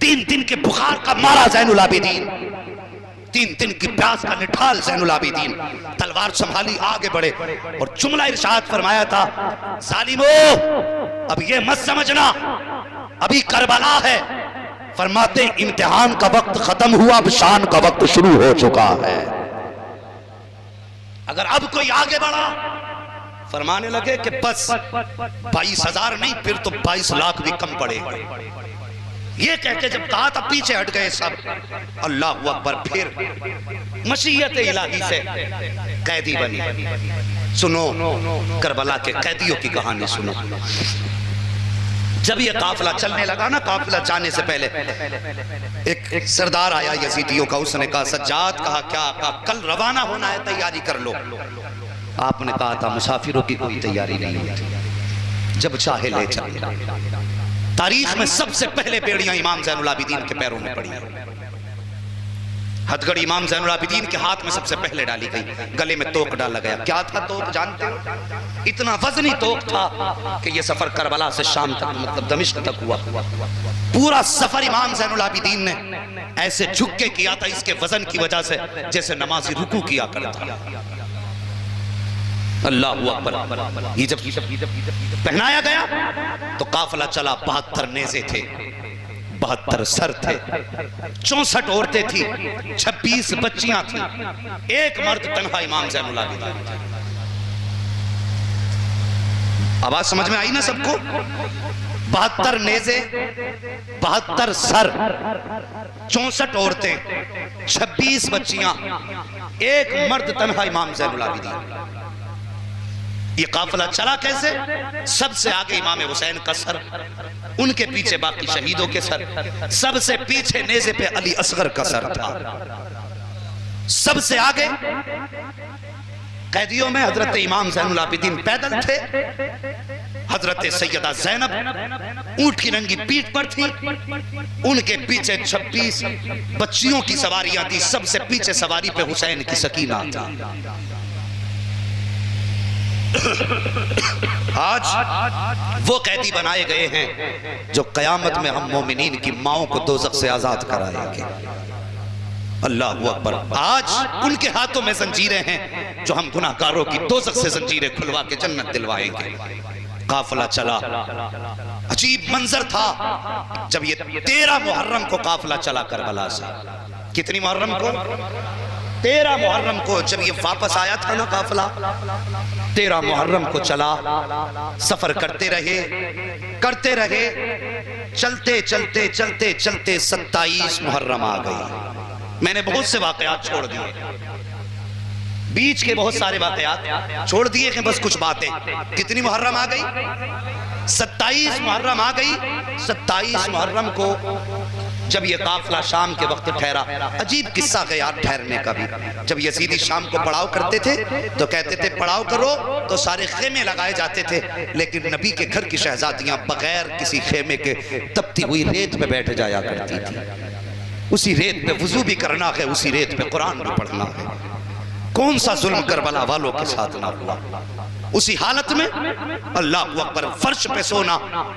3 दिन के बुखार का मारा ज़ैनुल आबिदीन, 3 दिन की प्यास का निठाल ज़ैनुल आबिदीन, तलवार संभाली आगे बढ़े और जुमला इरशाद फरमाया था, जालिमो अब ये मत समझना अभी करबला है, फरमाते इम्तिहान का वक्त खत्म हुआ, अब शान का वक्त शुरू हो चुका है। अगर अब कोई आगे बढ़ा, फरमाने लगे कि बस 22,000 नहीं, फिर तो 22 लाख भी कम पड़ेगा। ये कहके जब कहा था पीछे हट गए सब। अल्लाह अकबर, फिर मशीयत इलाही से कैदी बनी। सुनो करबला के कैदियों की कहानी सुनो। जब ये काफिला चलने लगा ना, काफिला जाने से पहले एक सरदार आया यजीदियों का, उसने कहा सज्जाद, कहा क्या? कहा कल रवाना होना है, तैयारी कर लो। आपने कहा था मुसाफिरों की कोई तैयारी नहीं होती, जब चाहे ले चले। तारीख में सबसे पहले बेड़ियां इमाम ज़ैनुल आबिदीन के पैरों में पड़ी। हथगड़ी इमाम ज़ैनुल आबिदीन के हाथ में सबसे पहले डाली गई, गले में तोक डाला गया। क्या था तोक जानते हो? इतना वजनी तोक था कि यह सफर करबला से शाम तक, मतलब दमिश्क तक हुआ। पूरा सफर इमाम ज़ैनुल आबिदीन ने ऐसे झुक के किया था, इसके वजन की वजह से, जैसे नमाजी रुकू किया करता। अल्लाह अकबर। ये जब पहनाया गया तो काफिला चला। 72 नेज़े थे, 72 सर थे, 64 औरतें थी, 26 बच्चियां थी, एक मर्द तन्हा इमाम ज़ैनुल आबिदीन। आवाज समझ में आई ना सबको? 72 नेज़े, 72 सर, 64 औरतें, 26 बच्चियां, एक मर्द तन्हा इमाम ज़ैनुल आबिदीन। ये काफिला चला कैसे? सबसे आगे इमाम हुसैन का सर, उनके पीछे बाकी शहीदों के सर, सबसे पीछे नेज़े पे अली असगर का सर था। सबसे आगे कैदियों में हजरत इमाम ज़ैनुल आबिदीन पैदल थे, हजरत सैयदा ज़ैनब ऊंट की नंगी पीठ पर थी, उनके पीछे 26 बच्चियों की सवारियां थी, सबसे पीछे सवारी पे हुसैन की सकीना था। आज वो कैदी बनाए गए हैं जो कयामत में हम मोमिनीन की माओं को दोज़ख से आजाद कराएंगे। अल्लाह अकबर। आज उनके हाथों में जंजीरें हैं जो हम गुनाहगारों की दोज़ख से जंजीरें खुलवा के जन्नत दिलवाएंगे। काफिला चला, अजीब मंजर था जब ये 13 मुहर्रम को काफिला चला करबला से। कितनी मुहर्रम को? 13 मुहर्रम को जब ये वापस आया था ना काफिला, 13 मुहर्रम को चला। सफर करते रहे, चलते चलते चलते चलते 27 मुहर्रम आ गई। मैंने बहुत से वाकयात छोड़ दिए, बीच के बहुत सारे वाकयात छोड़ दिए कि बस कुछ बातें। कितनी मुहर्रम आ गई? 27 मुहर्रम आ गई। 27 मुहर्रम को जब ये काफिला शाम के वक्त ठहरा, अजीब किस्सा है यार ठहरने का भी। जब यजीदी शाम को पड़ाव करते थे तो कहते थे पड़ाव करो, तो सारे खेमे लगाए जाते थे, लेकिन नबी के घर की शहजादियां बगैर किसी खेमे के तपती हुई रेत पे बैठ जाया करती थी। उसी रेत पे वुजू भी करना है, उसी रेत पे कुरान भी पढ़ना है। कौन सा जुल्म करबला वालों के साथ ना हुआ? उसी हालत में अल्लाह अकबर, फर्श पे सोना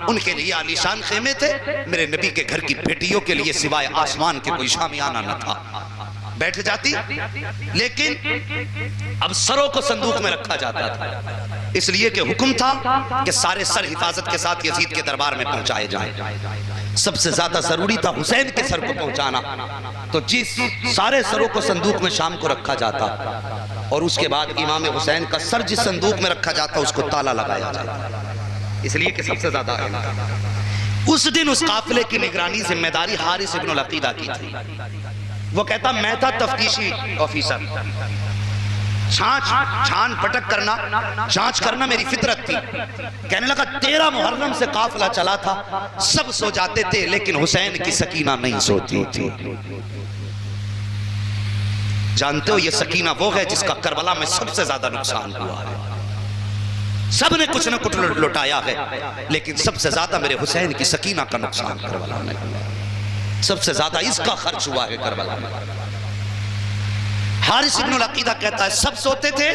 उनके लिए आलीशान खेमे थे, मेरे नबी के घर की बेटियों के लिए सिवाय आसमान के कोई शामियाना न था। बैठ जाती, लेकिन अब सरों को संदूक में रखा जाता था, इसलिए कि हुक्म था कि सारे सर हिफाजत के साथ यजीद के दरबार में पहुंचाए जाएं। सबसे ज्यादा जरूरी था हुसैन के सर को पहुंचाना, तो जिस सारे सरों को संदूक में शाम को रखा जाता और उसके बाद इमाम हुसैन का सर जिस संदूक में रखा जाता उसको ताला लगाया जाता, इसलिए कि सबसे ज्यादा अहम था। उस दिन उस काफिले की निगरानी जिम्मेदारी हारिस इब्न अकीदा की थी। वो कहता मैं था तफ्तीशी ऑफिसर, छान पटक करना, जांच करना मेरी फितरत थी। कहने लगा 13 मुहर्रम से काफिला चला था, सब सो जाते थे लेकिन हुसैन की सकीना नहीं सोती थी। जानते हो ये सकीना वो है जिसका करबला में सबसे ज्यादा नुकसान हुआ है। सब ने कुछ न कुछ लुटाया है, लेकिन सबसे ज्यादा मेरे हुसैन की सकीना का नुकसान करबला में, सबसे ज्यादा इसका खर्च हुआ है करबला में। हारिस इब्न अकीदा कहता है सब सोते थे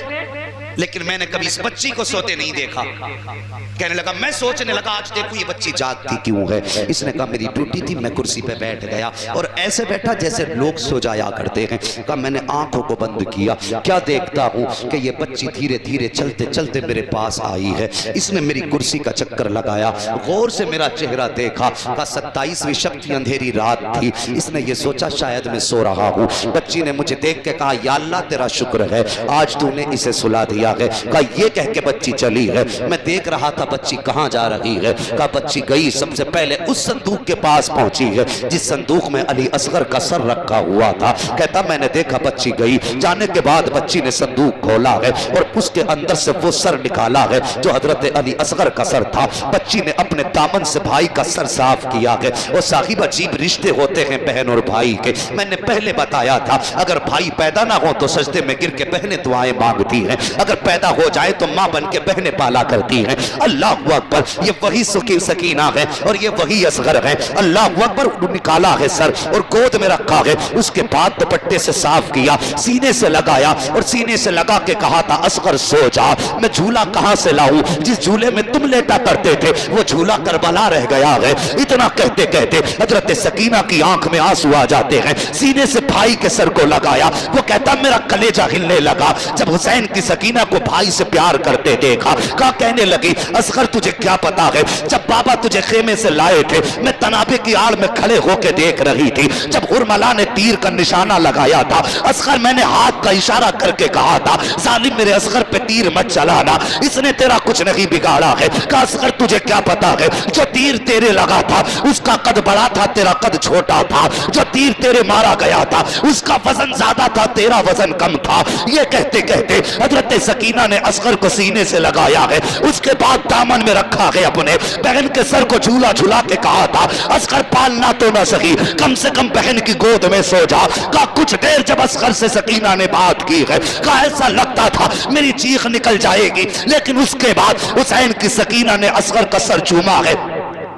लेकिन मैंने कभी इस बच्ची को सोते नहीं देखा। कहने लगा, मैं सोचने लगा आज देखो ये बच्ची जागती क्यों है। इसने कहा मेरी ड्यूटी थी, मैं कुर्सी पे बैठ गया और ऐसे बैठा जैसे लोग सो जाया करते हैं। कहा मैंने आंखों को बंद किया, क्या देखता हूँ कि ये बच्ची धीरे धीरे चलते चलते मेरे पास आई है। इसने मेरी कुर्सी का चक्कर लगाया, गौर से मेरा चेहरा देखा। कहा 27वीं शब की अंधेरी रात थी। इसने ये सोचा शायद मैं सो रहा हूँ। बच्ची ने मुझे देख के कहा या अल्लाह तेरा शुक्र है आज तूने इसे सुला दिया है। कहा ये कह के बच्ची चली है। मैं देख रहा था बच्ची कहाँ जा रही है। कहा बच्ची गई सबसे पहले उस संदूक के पास पहुंची है जिस संदूक में अली असगर का सर रखा हुआ था। कहता मैंने देखा बच्ची गई, जाने के बाद बच्ची ने संदूक खोला है और उसके अंदर से वो सर निकाला है जो हजरत अली असगर का सर था। बच्ची ने अपने दामन से भाई का सर साफ किया है। और साहिब अजीब रिश्ते होते हैं बहन और भाई के। मैंने पहले बताया था अगर भाई पैदा ना हो तो सजदे में गिर के बहनें दुआएं मांगती हैं, अगर पैदा हो जाए तो मां बन के बहनें पाला करती हैं। अल्लाह अकबर, ये वही सकीना है और ये वही असगर है। अल्लाह अकबर, निकाला है सर और गोद में रखा है। उसके बाद दुपट्टे से साफ किया, सीने से लगाया और सीने से लगा के कहा था असगर सो जा। मैं झूला कहां से लाऊं, जिस झूले में तुम लेटा करते थे वो झूला करबला रह गया है। इतना कहते कहते हजरत सकीना की आंख में आंसू आ जाते हैं। सीने से भाई के सर को लगाया, वो कहता मेरा कलेजा हिलने लगा जब हुसैन की सकीना को भाई से प्यार करते देखा। कहा कहने लगी असगर तुझे क्या पता है, जब बाबा तुझे खेमे से लाए थे मैं तनाबे की आड़ में खड़े होके देख रही थी। जब हुरमला ने तीर का निशाना लगाया था असगर मैंने हाथ का इशारा करके कहा था जालिम मेरे असगर पे तीर मत चलाना, इसने तेरा कुछ नहीं बिगाड़ा है। कहा असगर तुझे क्या पता है जो तीर तेरे लगा था उसका कद बड़ा था, तेरा कद छोटा था। जो तीर तेरे मारा गया था उसका वजन ज्यादा था, तेरा वजन कम था। ये कहते कहते हजरत सकीना ने असगर को सीने से लगाया है। उसके बाद दामन में रखा है, अपने बहन के सर को झूला झूला के कहा था असगर पालना तो ना सही, कम से कम बहन की गोद में सो जा। कहा कुछ देर जब असगर से सकीना ने बात की है, कहा ऐसा लगता था मेरी चीख निकल जाएगी, लेकिन उसके बाद हुसैन की सकीना ने असगर का सर चूमा है।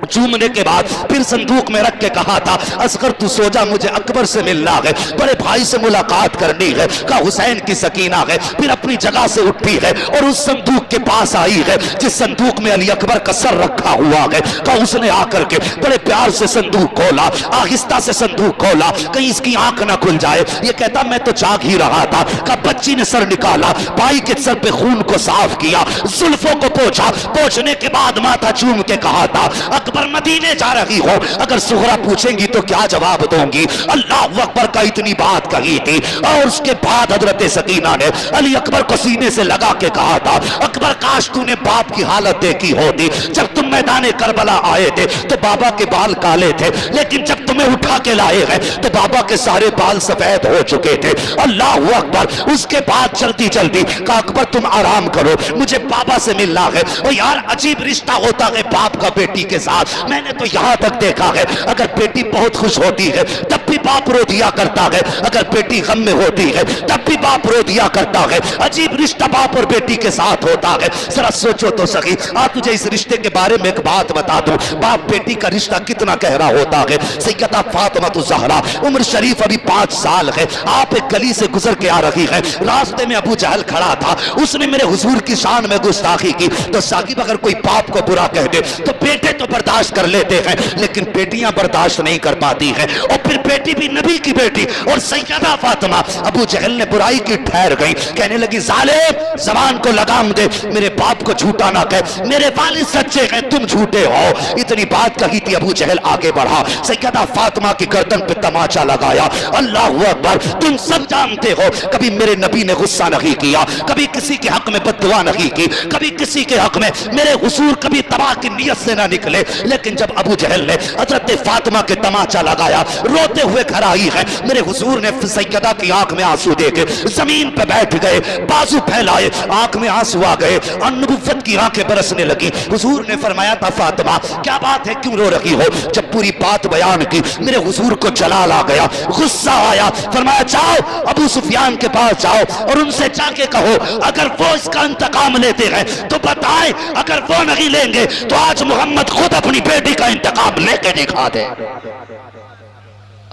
चूमने के बाद फिर संदूक में रख के कहा था असगर तू सो जा, मुझे अकबर से मिलना है, बड़े भाई से मुलाकात करनी है। कहा हुसैन की सकीना है, फिर अपनी जगह से उठी है और उस संदूक के पास आई है जिस संदूक में अली अकबर का सर रखा हुआ है। कहा उसने आकर के बड़े प्यार से संदूक खोला, आहिस्ता से संदूक खोला, कहीं इसकी आंख ना खुल जाए। ये कहता मैं तो जाग ही रहा था। कहा बच्ची ने सर निकाला, भाई के सर पे खून को साफ किया, जुल्फों को पोंछा, पोंछने के बाद माथा चूम के कहा था अकबर मदीने जा रही हो, अगर सुहरा पूछेंगी तो क्या जवाब दूंगी। अल्लाह अकबर का इतनी बात कही थी। और उसके बाद हजरत सकीना ने अली अकबर को सीने से लगा के कहा था अकबर काश तूने बाप की हालत देखी होती। जब तुम मैदाने करबला आए थे तो बाबा के बाल काले थे, लेकिन जब तुम्हें उठा के लाए हैं तो बाबा के सारे बाल सफेद हो चुके थे। अल्लाह अकबर। उसके बाद जल्दी जल्दी कहा अकबर तुम आराम करो, मुझे बाबा से मिलना है। और यार अजीब रिश्ता होता है बाप का बेटी के साथ। मैंने तो यहां तक देखा है अगर बेटी बहुत खुश होती है तब भी बाप रो दिया करता है, अगर बेटी गम में होती है तब भी बाप रो दिया करता है। अजीब रिश्ता बाप और बेटी के साथ होता है। जरा सोचो तो सही। आज तुझे इस रिश्ते के बारे में एक बात बता दूं, बाप बेटी का रिश्ता कितना गहरा होता है। सैयदा फातिमा ज़हरा उम्र शरीफ अभी 5 साल है। आप एक गली से गुजर के आ रही है, रास्ते में अबू जहल खड़ा था, उसने मेरे हुजूर की शान में गुस्ताखी की। तो साकिब अगर कोई बाप को बुरा कह दे तो बेटे तो बर्दाश्त कर लेते हैं, लेकिन बेटियां बर्दाश्त नहीं कर पाती हैं। और फिर बेटी भी नबी की बेटी और सैयदा फातिमा अबू जहल ने बुराई की ठहर गई। कहने लगी जालिम ज़बान को लगाम दे, मेरे बाप को झूठा ना कह, मेरे वालिद सच्चे हैं तुम झूठे हो। इतनी बात कही थी। अबू जहल आगे बढ़ा, सैयदा फातिमा की गर्दन पे तमाचा लगाया। अल्लाह अकबर। तुम सब जानते हो कभी मेरे नबी ने गुस्सा नहीं किया, कभी किसी के हक में बद्दुआ नहीं की, कभी किसी के हक में मेरे हुजूर कभी तबाह की नियत से ना निकले। लेकिन जब अबू जहल ने हजरत फातिमा के तमाचा लगाया, रोते हुए घर आई है, मेरे हुजूर ने सैयदा की आंख में आंसू देके जमीन पे बैठ गए, बाजू फैलाए, आंख में आंसू आ गए और नबुव्वत की आंखें बरसने लगी। हुजूर ने फरमाया था फातिमा क्या बात है, क्यों रो रही हो। जब पूरी बात बयान की मेरे हुजूर को जलाल आ गया, गुस्सा आया। फरमाया जाओ अबू सुफियान के पास जाओ और उनसे जाके कहो अगर वो इसका इंतकाम लेते हैं तो बताएं, अगर वो नहीं लेंगे तो आज मोहम्मद खुद अपनी बेटी का इंतकाम लेके दिखा दे।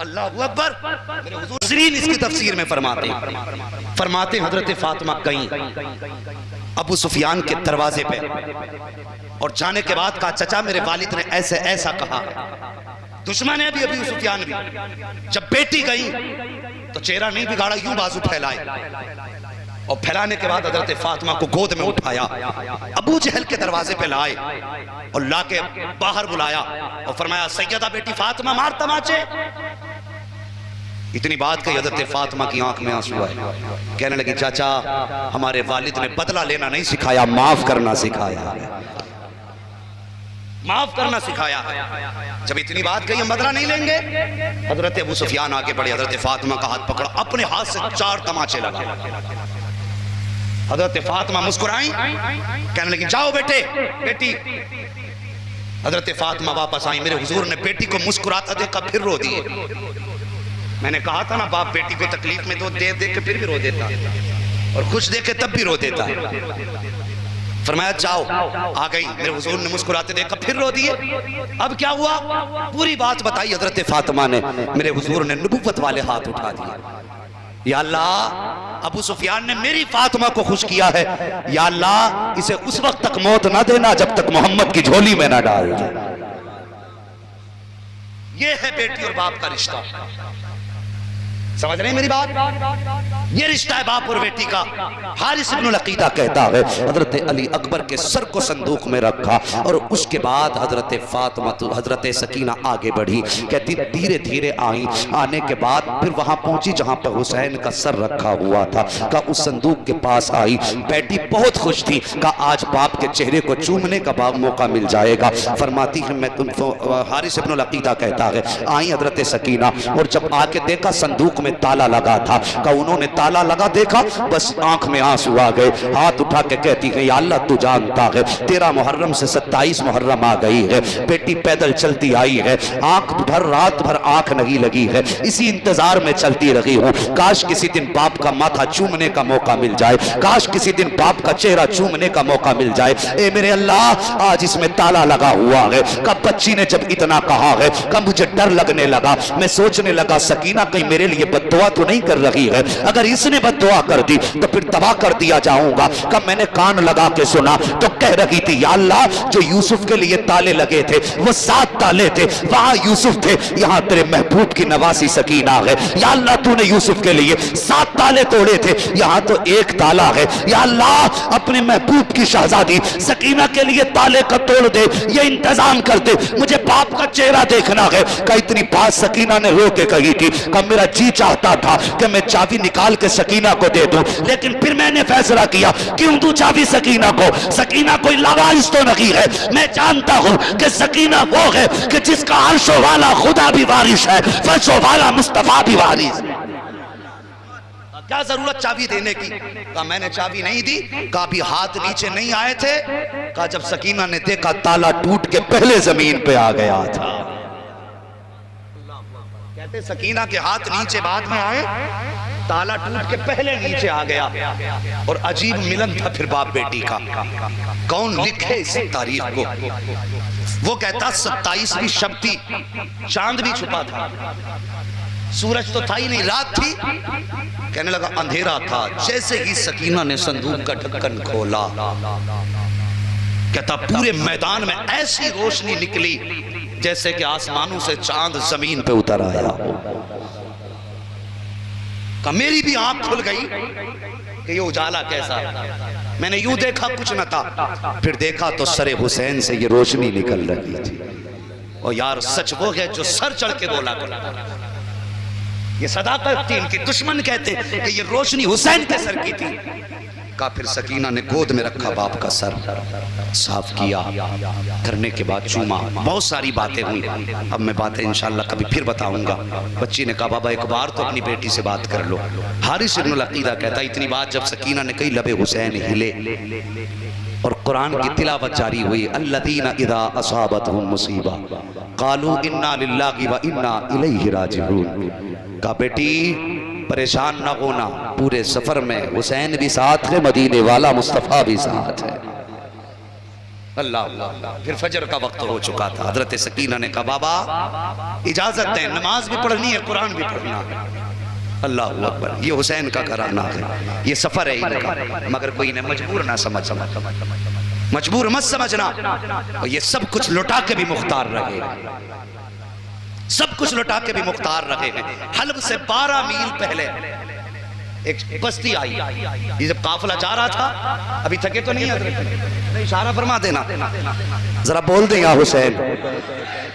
अल्लाह अकबर। मेरे हुजूर इसकी तफसीर में फरमाते हजरत फातिमा कहीं अबू सुफियान के दरवाजे पे और जाने के बाद कहा चचा मेरे वालिद ने ऐसे ऐसा कहा। दुश्मन है भी अबू सुफियान भी। जब बेटी गई तो चेहरा नहीं बिगाड़ा, यूं बाजू फैलाए और फैलाने के बाद हजरत फातिमा को गोद में उठाया, अबू जहल के दरवाजे पे लाए और लाके बाहर बुलाया और फरमाया सैयदा बेटी फातिमा मार तमाचे। इतनी बात कही हजरत फातिमा की आंख में आंसू आए, कहने लगी चाचा हमारे वालिद ने बदला लेना नहीं सिखाया, माफ करना सिखाया, माफ करना सिखाया। जब इतनी बात कही हम बदला नहीं लेंगे, हजरत अबू सुफियान आगे बढ़े, हजरत फातिमा का हाथ पकड़ा, अपने हाथ से 4 तमाचे लगा। हजरत फातिमा मुस्कुराई, कहने लगी जाओ बेटे बेटी। हजरत फातिमा वापस आई, मेरे हुजूर ने बेटी को मुस्कुराता देखा फिर रो दिए। मैंने कहा था ना बाप बेटी को तकलीफ में तो दे दे के फिर भी रो देता और खुश देख के तब भी रो देता। फरमाया जाओ, आ गई, मेरे हुजूर ने मुस्कुराते देखा फिर रो दिए। अब क्या हुआ पूरी बात बताई हजरत फातिमा ने। मेरे हुजूर ने नबुव्वत वाले हाथ उठा दिए, या अल्लाह अबू सुफियान ने मेरी फातिमा को खुश किया है, या अल्लाह इसे उस वक्त तक मौत ना देना जब तक मोहम्मद की झोली में ना डाल दे। ये है बेटी और बाप का रिश्ता, समझ रहे मेरी बात? ये रिश्ता है बाप और बेटी का। हारिस इब्नुल अकीदा कहता है हजरत अली अकबर के सर को संदूक में रखा और उसके बाद हजरत फातिमा हजरत सकीना आगे बढ़ी, कहती धीरे धीरे आई, आने के बाद फिर वहां पहुंची जहां पर हुसैन का सर रखा हुआ था, का उस संदूक के पास आई, बैठी बहुत खुश थी, का आज बाप के चेहरे को चूमने का मौका मिल जाएगा। फरमाती है मैं तुमको, हारिस इब्नुल अकीदा कहता है आई हजरत सकीना और जब आके देखा संदूक में ताला लगा था, का उन्होंने ताला लगा देखा, बस आंख में आंसू आ गए, हाथ उठा के कहती है या अल्लाह तू जानता है 13 मुहर्रम से 27 मुहर्रम आ गई है, बेटी पैदल चलती आई है, आंख भर रात भर आंख नहीं लगी है, इसी इंतजार में चलती रही हूँ, काश किसी दिन बाप का माथा चूमने का मौका मिल जाए, काश किसी दिन बाप का चेहरा चूमने का मौका मिल जाए। ए मेरे अल्लाह आज इसमें ताला लगा हुआ है। कब बच्ची ने जब इतना कहा है, कब मुझे डर लगने लगा, मैं सोचने लगा सकीना कहीं मेरे लिए बद्दुआ तो नहीं कर रही है, अगर इसने बद्दुआ कर दी तो फिर तबाह कर दिया जाऊंगा। कब मैंने कान लगा के सुना तो कह रही थी या अल्लाह जो यूसुफ के लिए ताले लगे थे वो 7 ताले थे, वहां यूसुफ थे, यहाँ तेरे महबूब की नवासी सकीना है, या अल्लाह तूने यूसुफ के लिए 7 ताले तोड़े थे, यहाँ तो 1 ताला है, या अल्लाह अपने महबूब की शहजादी सकीना के लिए ताले का तोड़ दे, ये इंतजाम कर दे, मुझे बाप का चेहरा देखना है। का इतनी बात सकीना ने रो के कही थी, कब मेरा जी चाहता था कि मैं चाबी निकाल के सकीना को दे दूं, लेकिन फिर मैंने फैसला किया क्यों दूं चाबी सकीना को, सकीना कोई लावारिस तो नहीं है, मैं जानता हूं कि सकीना वो है कि जिसका अर्शो वाला खुदा भी वारिस है, फर्शो वाला मुस्तफा भी वारिस है। क्या जरूरत चाबी देने की? कहा मैंने चाबी नहीं दी, कहा भी हाथ नीचे नहीं आए थे, कहा जब सकीना ने देखा ताला टूट के पहले जमीन पे आ गया था। कहते सकीना के हाथ नीचे बाद में आए, ताला टूट के पहले नीचे आ गया। और अजीब मिलन था फिर बाप बेटी का, कौन लिखे इस तारीख को? वो कहता 27वीं शब थी, चांद भी छुपा था, सूरज तो था ही नहीं, रात थी। कहने लगा अंधेरा था, जैसे ही सकीना ने संदूक का ढक्कन खोला, कहता पूरे मैदान में ऐसी रोशनी निकली जैसे कि आसमानों से चांद जमीन पे उतर आया। का मेरी भी आंख खुल गई कि ये उजाला कैसा। मैंने यूं देखा कुछ न था, फिर देखा तो सरे हुसैन से ये रोशनी निकल रही थी। और यार सच वो है जो सर चढ़ के बोला करता, ये सदाकत थी इनकी। दुश्मन कहते कि ये रोशनी हुसैन के सर की थी। का फिर सकीना ने गोद में रखा बाप का सर, साफ किया, करने के बाद चूमा, बहुत सारी बातें हुई। अब मैं बातें इंशाल्लाह कभी फिर बताऊंगा। बच्ची ने कहा बाबा एक बार तो अपनी बेटी से बात कर लो। हारिस इब्नुल अकीदा कहता इतनी बात जब सकीना ने कही लबे हुसैन हिले और कुरान की तिलावत जारी हुई, अल्लज़ीना इज़ा असाबतहुम मुसीबा क़ालू इन्ना लिल्लाहि व इन्ना इलैहि राजिऊन। का बेटी परेशान ना होना, पूरे सफर में हुसैन भी साथ है, मदीने वाला मुस्तफा भी साथ है। अल्लाह। फिर फजर का वक्त हो चुका था। हजरत सकीना ने कहा बाबा इजाजत दें, नमाज भी पढ़नी है, कुरान भी पढ़ना है। अल्लाह अकबर। ये हुसैन का घराना है, ये सफर है इनका, मगर कोई ने मजबूर ना समझ, मजबूर मत समझना। और ये सब कुछ लुटा के भी मुख्तार रहे, सब कुछ लुटा के भी मुख्तार रहे हैं। हल्ब से 12 मील पहले एक बस्ती आई, ये जब काफिला जा रहा था, अभी थके तो नहीं है, इशारा फरमा देना, जरा बोल दे या हुसैन।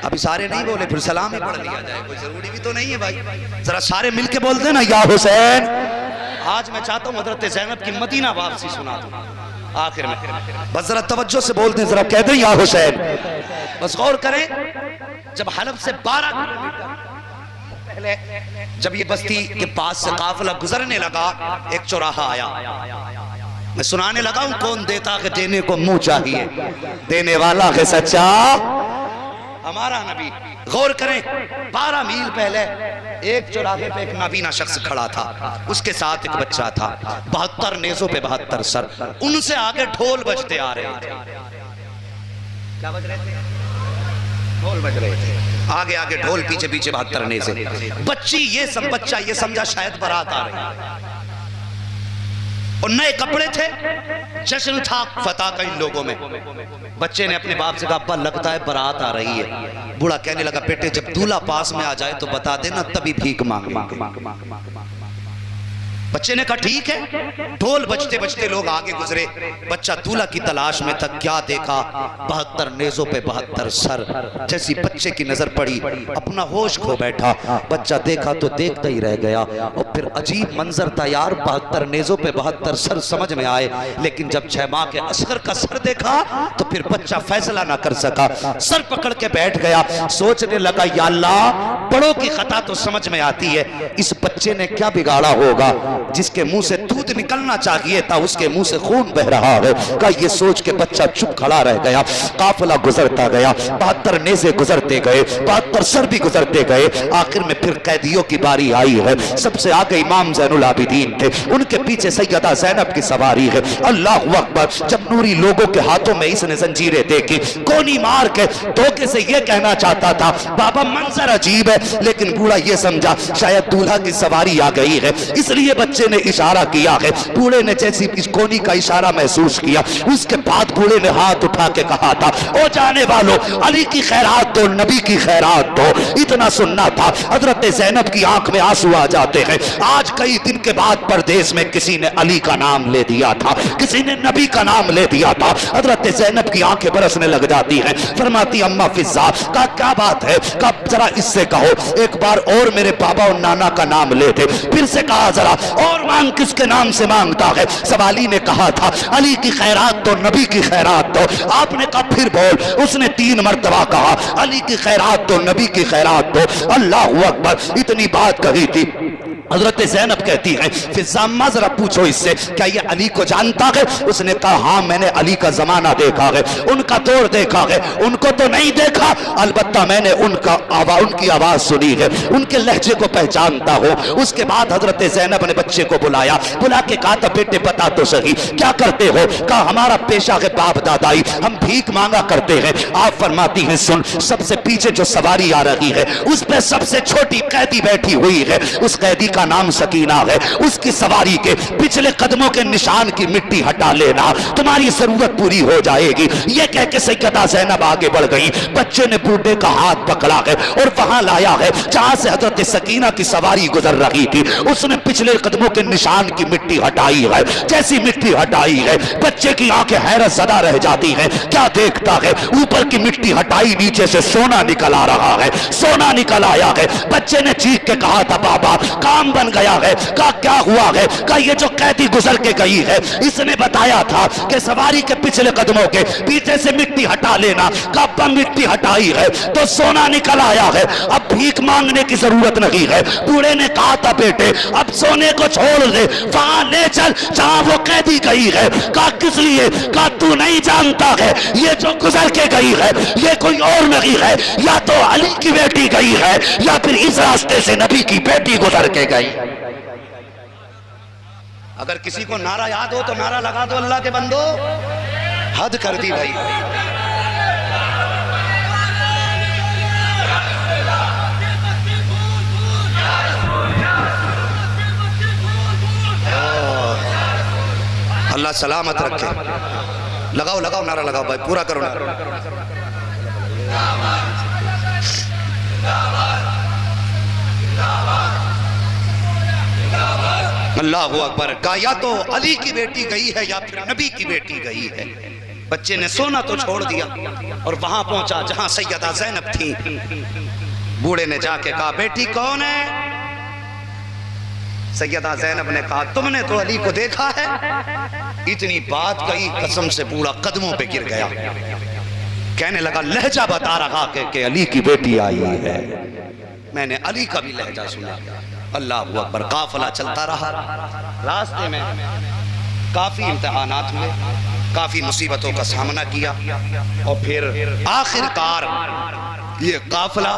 अभी सारे नहीं बोले, फिर सलाम ही पढ़ लिया जाए, कोई जरूरी भी तो नहीं है भाई। जरा सारे मिलके बोल देना या हुसैन। आज मैं चाहता हूँ हजरत ज़ैनब की मदीना वापसी सुना दूं आखिर में, बस जरा तवज्जो से बोल दें, जरा कह दें या हुसैन। बस गौर करें, जब हलब से 12 किलोमीटर पहले जब ये बस्ती के पास से काफिला गुजरने लगा, एक चौराहा आया, मैं सुनाने लगा हूं, कौन देता है देने को मुंह चाहिए, देने वाला है सच्चा हमारा नबी। गौर करें, 12 मील पहले एक चौराहे पे एक नाबीना शख्स खड़ा था, उसके साथ एक बच्चा था, 72 नेज़ों पे 72 सर, उनसे आगे ढोल बजते आ रहे थे। क्या बज रहे थे? ढोल बज रहे थे, आगे आगे ढोल, पीछे पीछे 72 नेज़े। बच्चा ये समझा शायद बारात आ रही है, और नए कपड़े थे, जश्न था फतह का इन लोगों में। बच्चे ने अपने बाप से कहा, अब्बा लगता है बारात आ रही है। बूढ़ा कहने लगा, बेटे जब दूल्हा पास में आ जाए तो बता देना, तभी भीख मांगेंगे। बच्चे ने कहा ठीक है। ढोल बजते बजते लोग आगे गुजरे, बच्चा दूल्हा की तलाश में था। क्या देखा? 72 नेज़ों पे 72 सर। जैसी बच्चे की नजर पड़ी, अपना होश खो बैठा। बच्चा देखा तो देखता ही रह गया, और फिर अजीब मंजर था यार, 72 नेज़ों पे 72 सर समझ में आए, लेकिन जब 6 माह के असगर का सर देखा तो फिर बच्चा फैसला ना कर सका, सर पकड़ के बैठ गया। सोचने लगा, या अल्लाह, बड़ों की खता तो समझ में आती है, इस बच्चे ने क्या बिगाड़ा होगा, जिसके मुंह से दूध निकलना चाहिए था उसके मुंह से खून बह रहा है। का ये सोच के बच्चा चुप खड़ा रह गया। काफिला गुजरता गया, 72 नेज़े गुजरते गए, 72 सर भी गुजरते गए। आखिर में फिर कैदियों की बारी आई है। सबसे आगे इमाम ज़ैनुल आबिदीन थे, उनके पीछे सैयदा ज़ैनब की सवारी है। अल्लाहु अकबर। जब नूरी लोगों के हाथों में इसने जंजीरें देखी, गोली मार के धोखे से ये कहना चाहता था, बाबा मंजर अजीब है, लेकिन बूढ़ा ये समझा शायद दूल्हा की सवारी आ गई है, इसलिए बच्चे ने इशारा किया है। बूढ़े ने जैसी इस कोनी का इशारा महसूस किया, उसके बाद बूढ़े ने हाथ उठा के कहा था, ओ जाने वालों, अली की खैरात दो, नबी की खैरात दो। इतना सुनना था, हजरत ज़ैनब की आंख में आंसू आ जाते हैं। आज कई दिन के बाद परदेश में किसी ने अली का नाम ले दिया था, किसी ने नबी का नाम ले दिया था। हजरत ज़ैनब की आंखें बरसने लग जाती हैं। फरमाती, अम्मा फिजा का क्या बात है, कब जरा इससे कहो, एक बार और मेरे पापा और नाना का नाम ले थे। फिर से कहा, जरा और मांग, किसके नाम से मांगता है? सवाली ने कहा था, अली की खैरात तो, नबी की खैरात तो। आपने कहा फिर बोल। उसने 3 मर्तबा कहा, अली की खैरात तो, नबी की खैरात तो। अल्लाहु अकबर। इतनी बात कही थी। हजरत ज़ैनब कहती है, फिजा अम्मा जरा पूछो इससे, क्या ये अली को जानता है? उसने कहा, हाँ मैंने अली का जमाना देखा है, उनका दौर देखा है, उनको तो नहीं देखा, अलबत्ता मैंने उनकी आवाज सुनी है, उनके लहजे को पहचानता हूँ। उसके बाद हजरत ज़ैनब ने बच्चे को बुलाया, बुला के कहा था, बेटे बता तो सही क्या करते हो? कहा, हमारा पेशा है बाप दादाई, हम भीख मांगा करते हैं। आप फरमाती हैं, सुन, सबसे पीछे जो सवारी आ रही है उस पर सबसे छोटी कैदी बैठी हुई है, उस कैदी का नाम सकीना है। उसकी सवारी के पिछले कदमों के निशान की मिट्टी हटा लेना, तुम्हारी जरूरत पूरी हो जाएगी। ये कह के सैयदा ज़ैनब आगे बढ़ गई। बच्चे ने बूढ़े का हाथ पकड़ा है और वहां लाया है जहां से हजरत सकीना की सवारी गुजर रही थी। उसने पिछले कदमों के निशान की मिट्टी हटाई है। जैसी मिट्टी हटाई है, बच्चे की आंखें हैरत ज़दा रह जाती हैं। क्या देखता है? ऊपर की मिट्टी हटाई, नीचे से सोना निकल आ रहा है। सोना निकल आया है। बच्चे ने चीख के कहा था, बाबा काम बन गया है। का क्या हुआ है? का ये जो कैदी गुजर के गई है, इसने बताया था कि सवारी के पिछले कदमों के पीछे से मिट्टी हटा लेना। कब मिट्टी हटाई है तो सोना निकल आया है। अब भीख मांगने की जरूरत नहीं है। बूढ़े ने कहा था, बेटे अब सोने को छोड़ दे, वहां ले चल जहां वो कैदी गई है। का किस लिए? का तू नहीं जानता है, ये जो गुजर के गई है ये कोई और नहीं है, या तो अली की बेटी गई है, या फिर इस रास्ते से नबी की बेटी गुजर के गई। अगर किसी को नारा याद हो तो नारा लगा दो, अल्लाह के बंदो। हद कर दी भाई। अल्लाह सलामत रखे। लगाओ लगाओ नारा लगाओ भाई, पूरा करो नारा। अल्लाह अकबर। का या तो अली की बेटी गई है या फिर नबी की बेटी गई है। बच्चे ने सोना तो छोड़ दिया और वहां पहुंचा जहां सैयदा ज़ैनब थी। बूढ़े ने जाके कहा बेटी कौन है? सैयदा ज़ैनब ने कहा तुमने तो अली को देखा है। इतनी बात कही कसम से बूढ़ा कदमों पे गिर गया। कहने लगा लहजा बता रहा कि अली की बेटी आई है। मैंने अली का भी लहजा सुना। अल्लाह अकबर। काफिला चलता रहा। रास्ते में काफी इम्तिहानात हुए, काफी मुसीबतों का सामना किया और फिर आखिरकार ये काफिला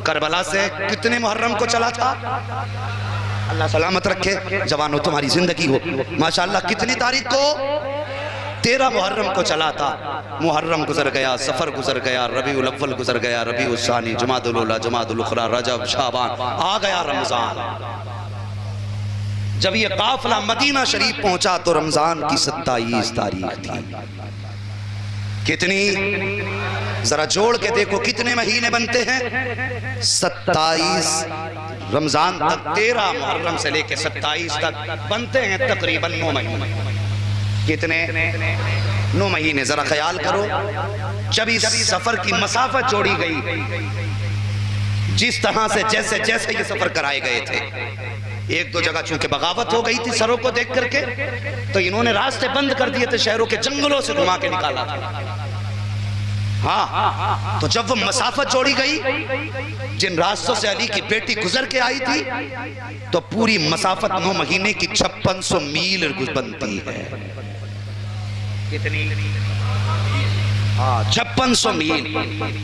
करबला से कितने मुहर्रम को चला था? अल्लाह सलामत रखे। जवानों तुम्हारी जिंदगी हो माशाअल्लाह। कितनी तारीख को? 13 मुहर्रम को चला था। मुहर्रम गुजर गया, सफर गुजर गया, रबीउल अव्वल गुजर गया, रबीउल सानी, जमादुल उला, जमादुल उखरा, रजब, शाबान, आ गया रमजान। जब ये काफिला मदीना शरीफ पहुंचा तो रमजान की 27 तारीख थी। कितनी? जरा जोड़ के देखो कितने महीने बनते हैं? 27 रमजान तक, 13 मुहर्रम से लेके 27 तक बनते हैं तकरीबन 9 महीने। कितने? 9 महीने। जरा ख्याल करो जब इस सफर की मसाफत जोड़ी गई, जिस तरह से जैसे जैसे ये सफर कराए गए थे, एक दो जगह चूंकि बगावत हो गई थी सरों को देख करके, तो इन्होंने रास्ते बंद कर दिए थे, शहरों के जंगलों से घुमा के निकाला था। हाँ, तो जब वो मसाफत जोड़ी गई, जिन रास्तों से अली की बेटी गुजर के आई थी, तो पूरी मसाफत 9 महीने की 5600 मील बनती है। कितनी? हाँ, 5600 मील।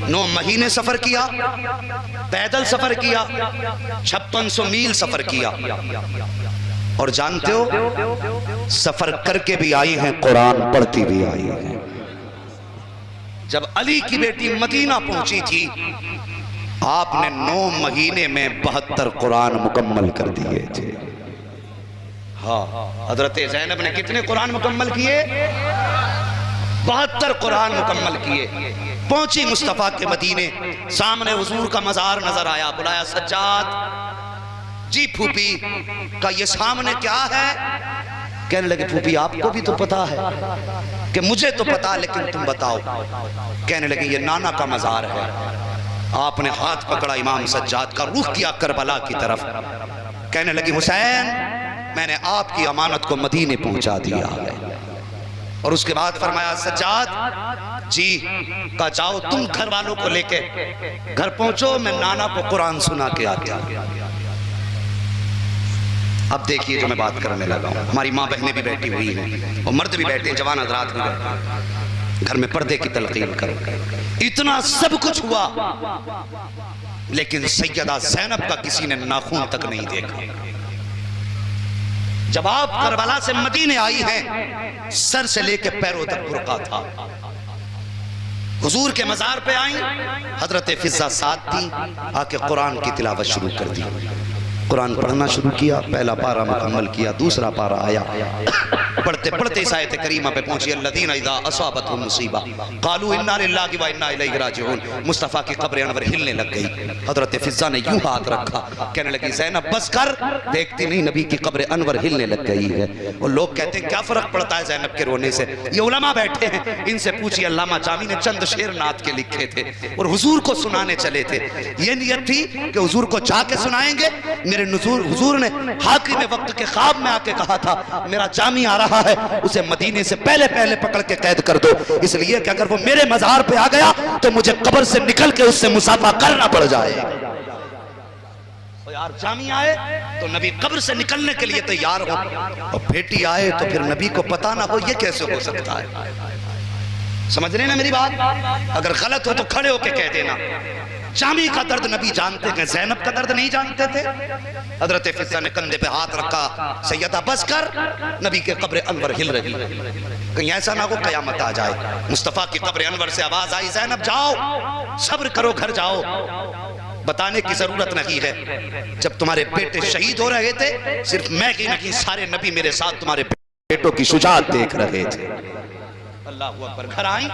9 महीने सफर किया, पैदल सफर किया, 5600 मील सफर किया। और जानते हो सफर करके भी आई हैं, कुरान पढ़ती भी आई हैं। जब अली की बेटी मदीना पहुंची थी, आपने 9 महीने में 72 कुरान मुकम्मल कर दिए थे। हाँ, हजरत ज़ैनब ने कितने कुरान मुकम्मल किए? 72 कुरान मुकम्मल किए। पहुंची मुस्तफा के मदीने, सामने हुजूर का मजार नजर आया। बुलाया सज्जाद जी, फूफी का ये सामने क्या है? कहने लगे फूफी आपको भी तो पता है। कि मुझे तो पता, लेकिन तुम बताओ। कहने लगे ये नाना का मजार है। आपने हाथ पकड़ा इमाम सज्जाद का, रुख किया करबला की तरफ। कहने लगी हुसैन मैंने आपकी अमानत को मदीने पहुंचा दिया है। और उसके बाद फरमाया सज्जाद जी का जाओ तुम घर वालों को लेके घर पहुंचो, मैं नाना को कुरान सुना के आते हैं। अब देखिए जो मैं बात करने लगा हूं, हमारी माँ बहनें भी बैठी हुई हैं और मर्द भी बैठे हैं, जवान हज़रात भी बैठे हैं। घर में पर्दे की तलकीन करो। इतना सब कुछ हुआ, लेकिन सैयदा ज़ैनब का किसी ने नाखून तक नहीं देखा। जब आप करबला से मदीने आई हैं, सर से लेके पैरों तक बुर्का था। हुजूर के मजार पे आई, हजरत फिजा साथ थी, आके कुरान की तिलावत शुरू कर दी। कुरान पढ़ना शुरू किया, पहला पारा मुकम्मल किया, दूसरा पारा आया। पढ़ते पढ़ते इस आयत करीमा पे पहुंची, अल्लज़ीना इज़ा असाबतहुम मुसीबा क़ालू इन्ना लिल्लाहि व इन्ना इलैहि राजिऊन। मुस्तफ़ा की कब्र अनवर हिलने लग गई। हज़रत फिज़्ज़ा ने यूं हाथ रखा, कहने लगी ज़ैनब बस कर, देखती नहीं नबी की कब्र अनवर हिलने लग गई है। और लोग कहते हैं क्या फ़र्क पड़ता है ज़ैनब के रोने से? ये उलमा बैठे हैं, इनसे पूछिए। अल्लामा जामी ने चंद शेर नात के लिखे थे और हुजूर को सुनाने चले थे। ये नियत थी कि हुजूर को जाके सुनाएंगे। मेरे हुजूर ने हाकिम वक्त के ख्वाब में आके कहा था मेरा जामी आ रहा है, उसे मदीने से पहले पहले पकड़ के कैद कर दो, इसलिए कि अगर वो मेरे मजार पे आ गया तो मुझे कब्र से निकल के उससे मुसाफा करना पड़ जाए। तो यार जामी आए तो नबी कब्र से निकलने के लिए तैयार हो, और बेटी आए तो फिर नबी को पता ना हो, ये कैसे हो सकता है? समझ रहे ना मेरी बात? अगर गलत हो तो खड़े होके कह देना। जामी का दर्द नबी जानते हैं, ज़ैनब का दर्द नहीं जानते थे। हजरत फिज़्ज़ा ने कंधे पे हाथ रखा, सैयदा बस कर, नबी के कब्र अनवर हिल रही, कहीं ऐसा ना हो कयामत आ जाए। मुस्तफ़ा की कब्र अनवर से आवाज आई, ज़ैनब जाओ, सब्र करो, घर जाओ। बताने की जरूरत नहीं है, जब तुम्हारे बेटे शहीद हो रहे थे, सिर्फ मैं ही नहीं सारे नबी मेरे साथ तुम्हारे बेटों की शुजाअत देख रहे थे। अल्लाह अकबर। घर आई,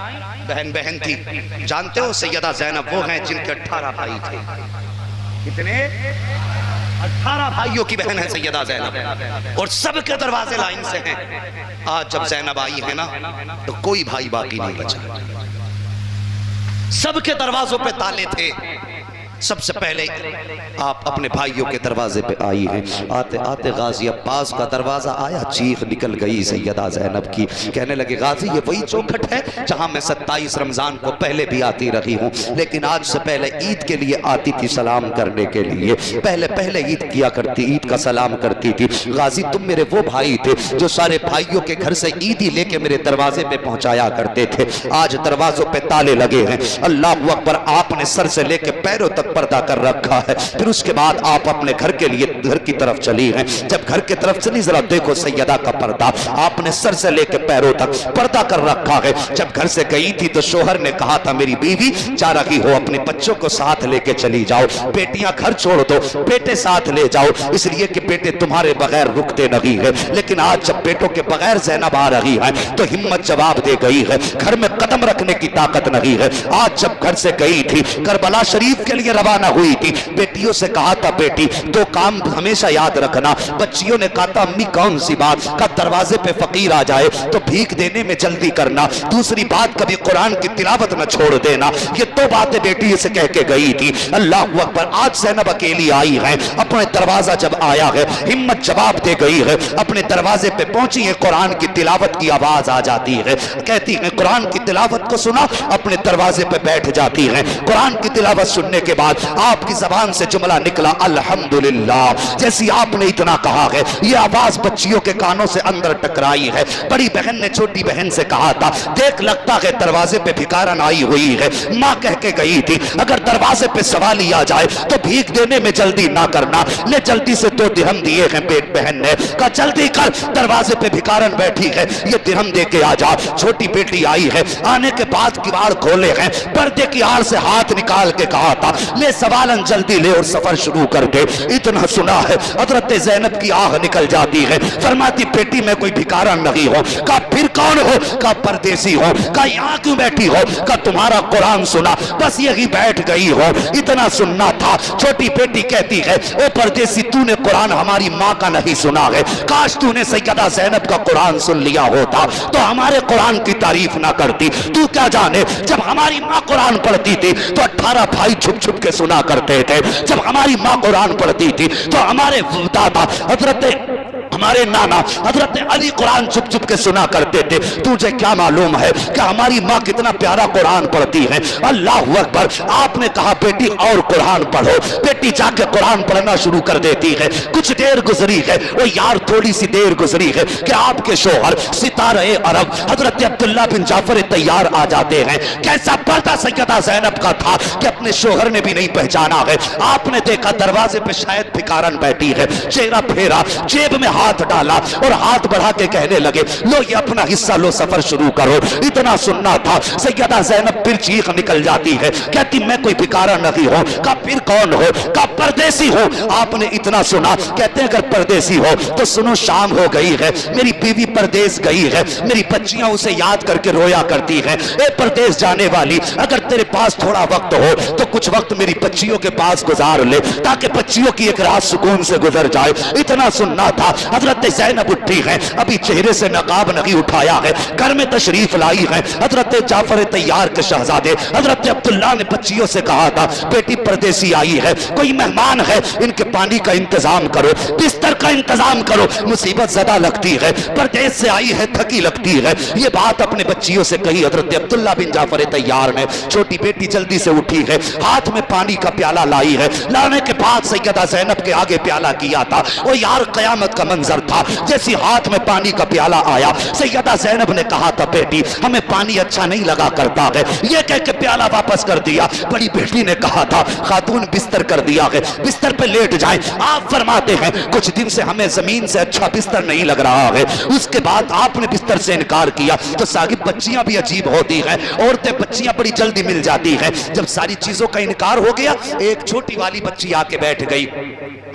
बहन बहन थी। जानते हो सैयदा ज़ैनब वो हैं जिनके 18 भाई थे। कितने? 18 भाइयों की बहन है सैयदा ज़ैनब, और सबके दरवाजे लाइन से हैं। आज जब ज़ैनब आई है ना तो कोई भाई बाकी नहीं बचा, सबके दरवाजों पे ताले थे। सबसे पहले आप अपने भाइयों के दरवाजे पे आई हैं। आते आते गाजी अब्बास का दरवाजा आया, चीख निकल गई सैयदा ज़ैनब की। कहने लगे गाजी ये वही चौखट है जहां मैं 27 रमजान को पहले भी आती रही हूँ, लेकिन आज से पहले ईद के लिए आती थी सलाम करने के लिए। पहले पहले ईद किया करती, ईद का सलाम करती थी। गाजी तुम मेरे वो भाई थे जो सारे भाइयों के घर से ईदी लेके मेरे दरवाजे पे पहुंचाया करते थे। आज दरवाजों पे ताले लगे हैं। अल्लाह अकबर। आपने सर से लेके पैरों तक पर्दा कर रखा है। फिर उसके बाद आप अपने घर के लिए घर की तरफ चली हैं। जब घर की तरफ चली, जरा देखो सैयदा का पर्दा, आपने सर से लेके पैरों तक पर्दा कर रखा है। जब घर से गई थी तो शोहर ने कहा था मेरी बीवी जा रही हो, अपने बच्चों को साथ लेके चली जाओ, बेटियां घर छोड़ दो, बेटे साथ ले जाओ, इसलिए कि बेटे तुम्हारे बगैर रुकते नहीं है। लेकिन आज जब बेटों के बगैर ज़ैनब आ रही है तो हिम्मत जवाब दे गई है, घर में कदम रखने की ताकत नहीं है। आज जब घर से गई थी, करबला शरीफ के लिए रवाना हुई थी, बेटियों से कहा था बेटी दो काम हमेशा याद रखना। बच्चियों ने कहा था अम्मी कौन सी बात? का दरवाजे पे फकीर आ जाए तो भीख देने में जल्दी करना, दूसरी बात कभी कुरान की तिलावत न छोड़ देना। ये दो बातें बेटी से कह के गई थी। अल्लाह अकबर। आज ज़ैनब अकेली आई है, अपने दरवाजा जब आया है हिम्मत जवाब दे गई है, अपने दरवाजे पे पहुंची है, कुरान की तिलावत की आवाज आ जाती है, कहती है कुरान की तिलावत को सुना, अपने दरवाजे पे बैठ जाती है। कुरान की तिलावत सुनने के बाद आपकी जबान से जुमला निकला अल्हम्दुलिल्लाह। जैसी आपने इतना कहा है ये आवाज बच्चियों के कानों से अंदर टकराई है। बड़ी बहन ने छोटी बहन से कहा था देख लगता है दरवाजे पे भिखारन आई हुई है। माँ कह के गई थी अगर दरवाजे पे सवाल आ जाए तो भीख देने में जल्दी ना करना। ले जल्दी से 2 दिरहम दिए हैं बेट बहन ने कहा जल्दी कर, दरवाजे पे भिखारन बैठी है, ये दिरहम दे के आ जा। छोटी बेटी आई है, आने के बाद किवाड़ खोले हैं, पर्दे की आड़ से हाथ निकाल के कहा था ले सवालन जल्दी ले और सफर शुरू कर दे। इतना सुना है हजरत ज़ैनब की आह निकल जाती है, फरमाती बेटी मैं कोई भिखारन नहीं हो। का फिर कौन हो? का परदेसी हो। का यहाँ क्यों बैठी हो? का तुम्हारा कुरान सुना, बस यही बैठ गई हो। इतना सुनना था। छोटी बेटी कहती है ओ परदेसी तूने कुरान हमारी माँ का नहीं सुना है, काश तूने सैयदा ज़ैनब का कुरान सुन लिया होता तो हमारे कुरान की तारीफ ना करती। तू क्या जाने जब हमारी माँ कुरान पढ़ती थी तो 18 भाई छुप छुप के सुना करते थे। जब हमारी माँ कुरान पढ़ती थी तो हमारे दादा हमारे नाना हजरत अली कुरान चुप चुप के सुना करते थे। तुझे क्या मालूम है कि हमारी माँ कितना प्यारा कुरान पढ़ती है। अल्लाह अकबर। आपने कहा बेटी और कुरान पढ़ो। बेटी जाके कुरान पढ़ना शुरू कर देती है। कुछ देर गुजरी है, वो यार थोड़ी सी देर गुजरी है कि आपके शोहर सितारे अरब हजरत अब्दुल्ला बिन जाफर तैयार आ जाते हैं। कैसा पर्दा सैयदा ज़ैनब का था कि अपने शोहर ने भी नहीं पहचाना है। आपने देखा दरवाजे पे शायद भिखारन बैठी है, चेहरा फेरा, जेब में हाथ डाला और हाथ बढ़ा के कहने लगे लो ये अपना हिस्सा लो, सफर शुरू करो। इतना सुनना था। सैयदा ज़ैनब फिर चीख निकल जाती है, कहती मैं कोई भिखारा नहीं हूं। का फिर कौन हो? का परदेसी हो। आपने इतना सुना, कहते हैं अगर परदेसी हो तो सुनो शाम हो गई है, मेरी बीवी परदेश गई है, मेरी बच्चियां उसे याद करके रोया करती हैं। ए परदेश जाने वाली, अगर तेरे पास थोड़ा वक्त हो तो कुछ वक्त मेरी बच्चियों के पास गुजार ले ताकि बच्चियों की एक रात सुकून से गुजर जाए। इतना सुनना था। हजरत ज़ैनब उठी है, अभी चेहरे से नकाब नहीं उठाया है, घर में तशरीफ लाई है हजरत जाफर तैयार के शहजादे हजरत अब्दुल्ला ने बच्चियों से कहा था बेटी परदेसी आई है, कोई मेहमान है, इनके पानी का इंतजाम करो, बिस्तर का इंतजाम करो, मुसीबत ज़्यादा लगती है, परदेश से आई है, थकी लगती है। ये बात अपने बच्चियों से कही हजरत अब्दुल्ला बिन जाफर तैयार ने। छोटी बेटी जल्दी से उठी है, हाथ में पानी का प्याला लाई है। लाने के बाद सैयदा ज़ैनब के आगे प्याला किया था। वो यार कयामत का मंजर था। जैसी हाथ में पानी का प्याला आया, सैयदा ज़ैनब ने कहा था बेटी हमें पानी अच्छा नहीं लगा करता है, ये कह के प्याला वापस कर दिया। बड़ी बेटी ने कहा था खातून बिस्तर कर दिया है, बिस्तर पे लेट जाएं। आप फरमाते हैं कुछ दिन से हमें जमीन से अच्छा बिस्तर नहीं लग रहा है। उसके बाद आपने बिस्तर से इनकार किया तो सारी बच्चियां भी अजीब होती हैं, औरतें बच्चियां बड़ी जल्दी मिल जाती हैं। जब सारी चीजों का इनकार हो गया, एक छोटी वाली बच्ची आके बैठ गई।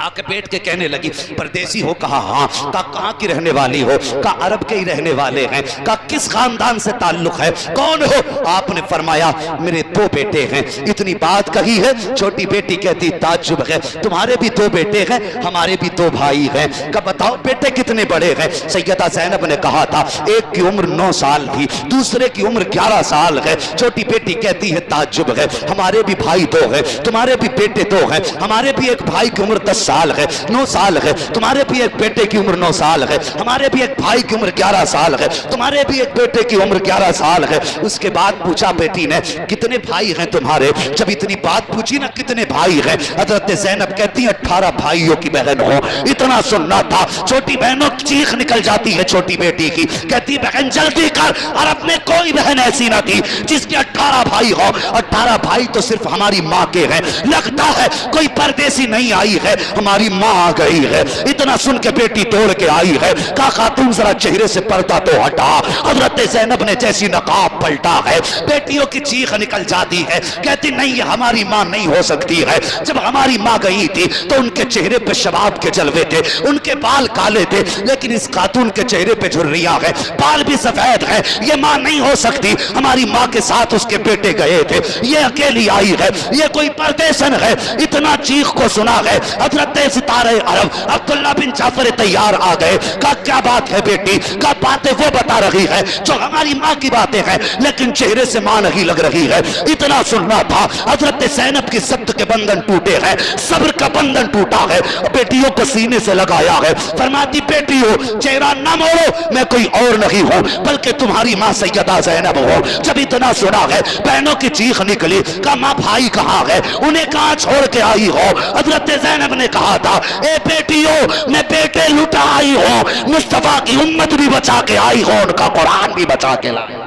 आके बैठ के कहने लगी परदेसी हो? कहा हाँ। कहा कहाँ की रहने वाली हो? कहा अरब के ही रहने वाले हैं। कहा किस खानदान से ताल्लुक है? कौन हो? आपने फरमाया मेरे 2 बेटे हैं। इतनी बात कही है, छोटी बेटी कहती ताज्जुब है, तुम्हारे भी 2 बेटे हैं, हमारे भी 2 भाई हैं। कहा बताओ बेटे कितने बड़े हैं? सैयदा ज़ैनब ने कहा था एक की उम्र 9 साल थी, दूसरे की उम्र 11 साल है। छोटी बेटी कहती है ताज्जुब है, हमारे भी भाई 2 हैं, तुम्हारे भी बेटे 2 हैं, हमारे भी एक भाई की उम्र 10 साल है, 9 साल है, तुम्हारे भी एक बेटे की उम्र 9 साल है, हमारे भी एक भाई की उम्र 11 साल है, तुम्हारे भी एक बेटे की उम्र 11 साल है। उसके बाद पूछा बेटी ने कितने भाई हैं तुम्हारे? जब इतनी बात पूछी ना कितने भाई हैं, हजरत ज़ैनब कहती है 18 भाइयों की बहन हो। इतना सुनना था, छोटी बहनों की चीख निकल जाती है छोटी बेटी की, कहती बहन जल्दी कर, अरब में कोई बहन ऐसी ना थी जिसके 18 भाई हो। 18 भाई तो सिर्फ हमारी माँ के हैं, लगता है कोई परदेसी नहीं आई है, हमारी माँ आ गई है। इतना सुन के बेटी दौड़ के आई है। कहा खातून जरा चेहरे से पर्दा तो हटा। हजरत ज़ैनब ने जैसी नकाब पलटा है, बेटियों की चीख निकल जाती है, कहती नहीं ये हमारी माँ नहीं हो सकती है। जब हमारी माँ गई थी तो उनके चेहरे पे शबाब के जलवे थे, उनके बाल काले थे, लेकिन इस खातून के चेहरे पे झुर्रियां है, बाल भी सफेद है, ये माँ नहीं हो सकती। हमारी माँ के साथ उसके बेटे गए थे, ये अकेली आई है, ये कोई परदेसन है। इतना चीख को सुना है, हजरत सितारे अरब अब्दुल्ला बिन जाफर तैयार आ गए। कहा क्या बात है बेटी? कहा बातें वो बता रही है जो हमारी माँ की बातें हैं, लेकिन चेहरे से माँ नहीं लग रही है। इतना सुनना था, हजरत ज़ैनब की सब्र के बंधन टूटे हैं, सब्र का बंधन टूटा है, बेटियों को सीने से लगाया है। फरमाती बेटी हो चेहरा न मोड़ो, मैं कोई और नहीं हूँ बल्कि तुम्हारी माँ सैयदा ज़ैनब हो। जब इतना सुना है बहनों की चीख निकली। कहा माँ भाई कहाँ गए? उन्हें कहाँ छोड़ के आई हो? हजरत ज़ैनब ने कहा था ए बेटी हो मैं बेटे लुटा आई हो, मुस्तफा की उम्मत भी बचा के आई हो, उनका कुरान भी बचा के लाई।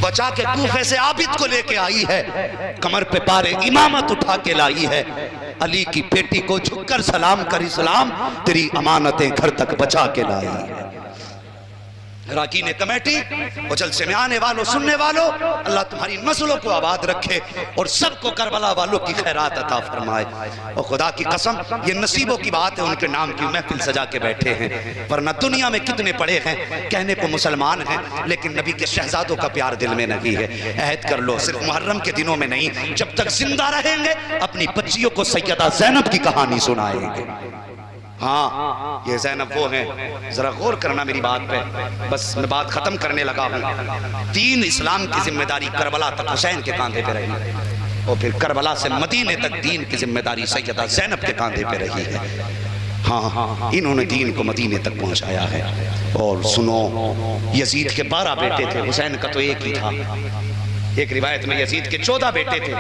बचा के कूफे से आबिद को लेके आई है, कमर पे पारे इमामत उठा के लाई है। अली की बेटी को झुककर सलाम कर इस्लाम तेरी अमानतें घर तक बचा के लाई है। राकीन कमेटी और जलसे में आने वालों सुनने वालों, अल्लाह तुम्हारी नस्लों को आबाद रखे और सबको करबला वालों की खैरात अता फरमाए। और खुदा की कसम ये नसीबों की बात है, उनके नाम की महफिल सजा के बैठे हैं, वरना दुनिया में कितने पड़े हैं कहने को मुसलमान हैं, लेकिन नबी के शहजादों का प्यार दिल में नहीं है। अहद कर लो सिर्फ मुहर्रम के दिनों में नहीं, जब तक जिंदा रहेंगे अपनी बच्चियों को सैयदा ज़ैनब की कहानी सुनाएंगे। हाँ ये ज़ैनब वो हैं, जरा गौर करना मेरी बात पे, बस मैं बात खत्म करने लगा हूँ। दीन इस्लाम की जिम्मेदारी करबला तक हुसैन के कांधे पे रही, और फिर करबला से मदीने तक दीन की जिम्मेदारी सैयदा ज़ैनब के कांधे पे रही है। हाँ इन्होंने दीन को मदीने तक पहुँचाया है। और सुनो यजीद के 12 बेटे थे, हुसैन का तो एक ही था। एक रिवायत में यजीद के 14 बेटे थे,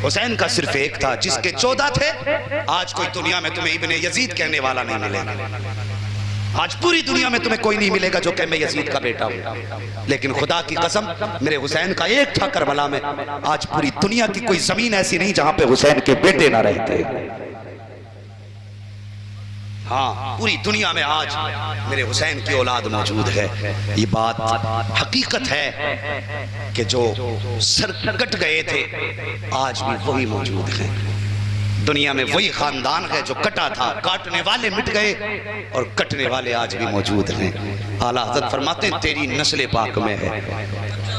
हुसैन का सिर्फ एक था। जिसके 14 थे, आज कोई दुनिया में तुम्हें इब्ने यजीद कहने वाला नहीं मिलेगा। आज पूरी दुनिया में तुम्हें कोई नहीं मिलेगा जो कहे मैं यजीद का बेटा हूं। लेकिन खुदा की कसम मेरे हुसैन का एक था करबला में। आज पूरी दुनिया की कोई जमीन ऐसी नहीं जहां पे हुसैन के बेटे ना रहते। हाँ पूरी दुनिया में आज मेरे हुसैन की औलाद मौजूद है। ये बात हकीकत है कि जो सर कट गए थे आज भी वही मौजूद हैं। दुनिया में वही खानदान है जो कटा था, काटने वाले मिट गए और कटने वाले आज भी मौजूद हैं। आला हज़रत फरमाते हैं तेरी नस्ल पाक में है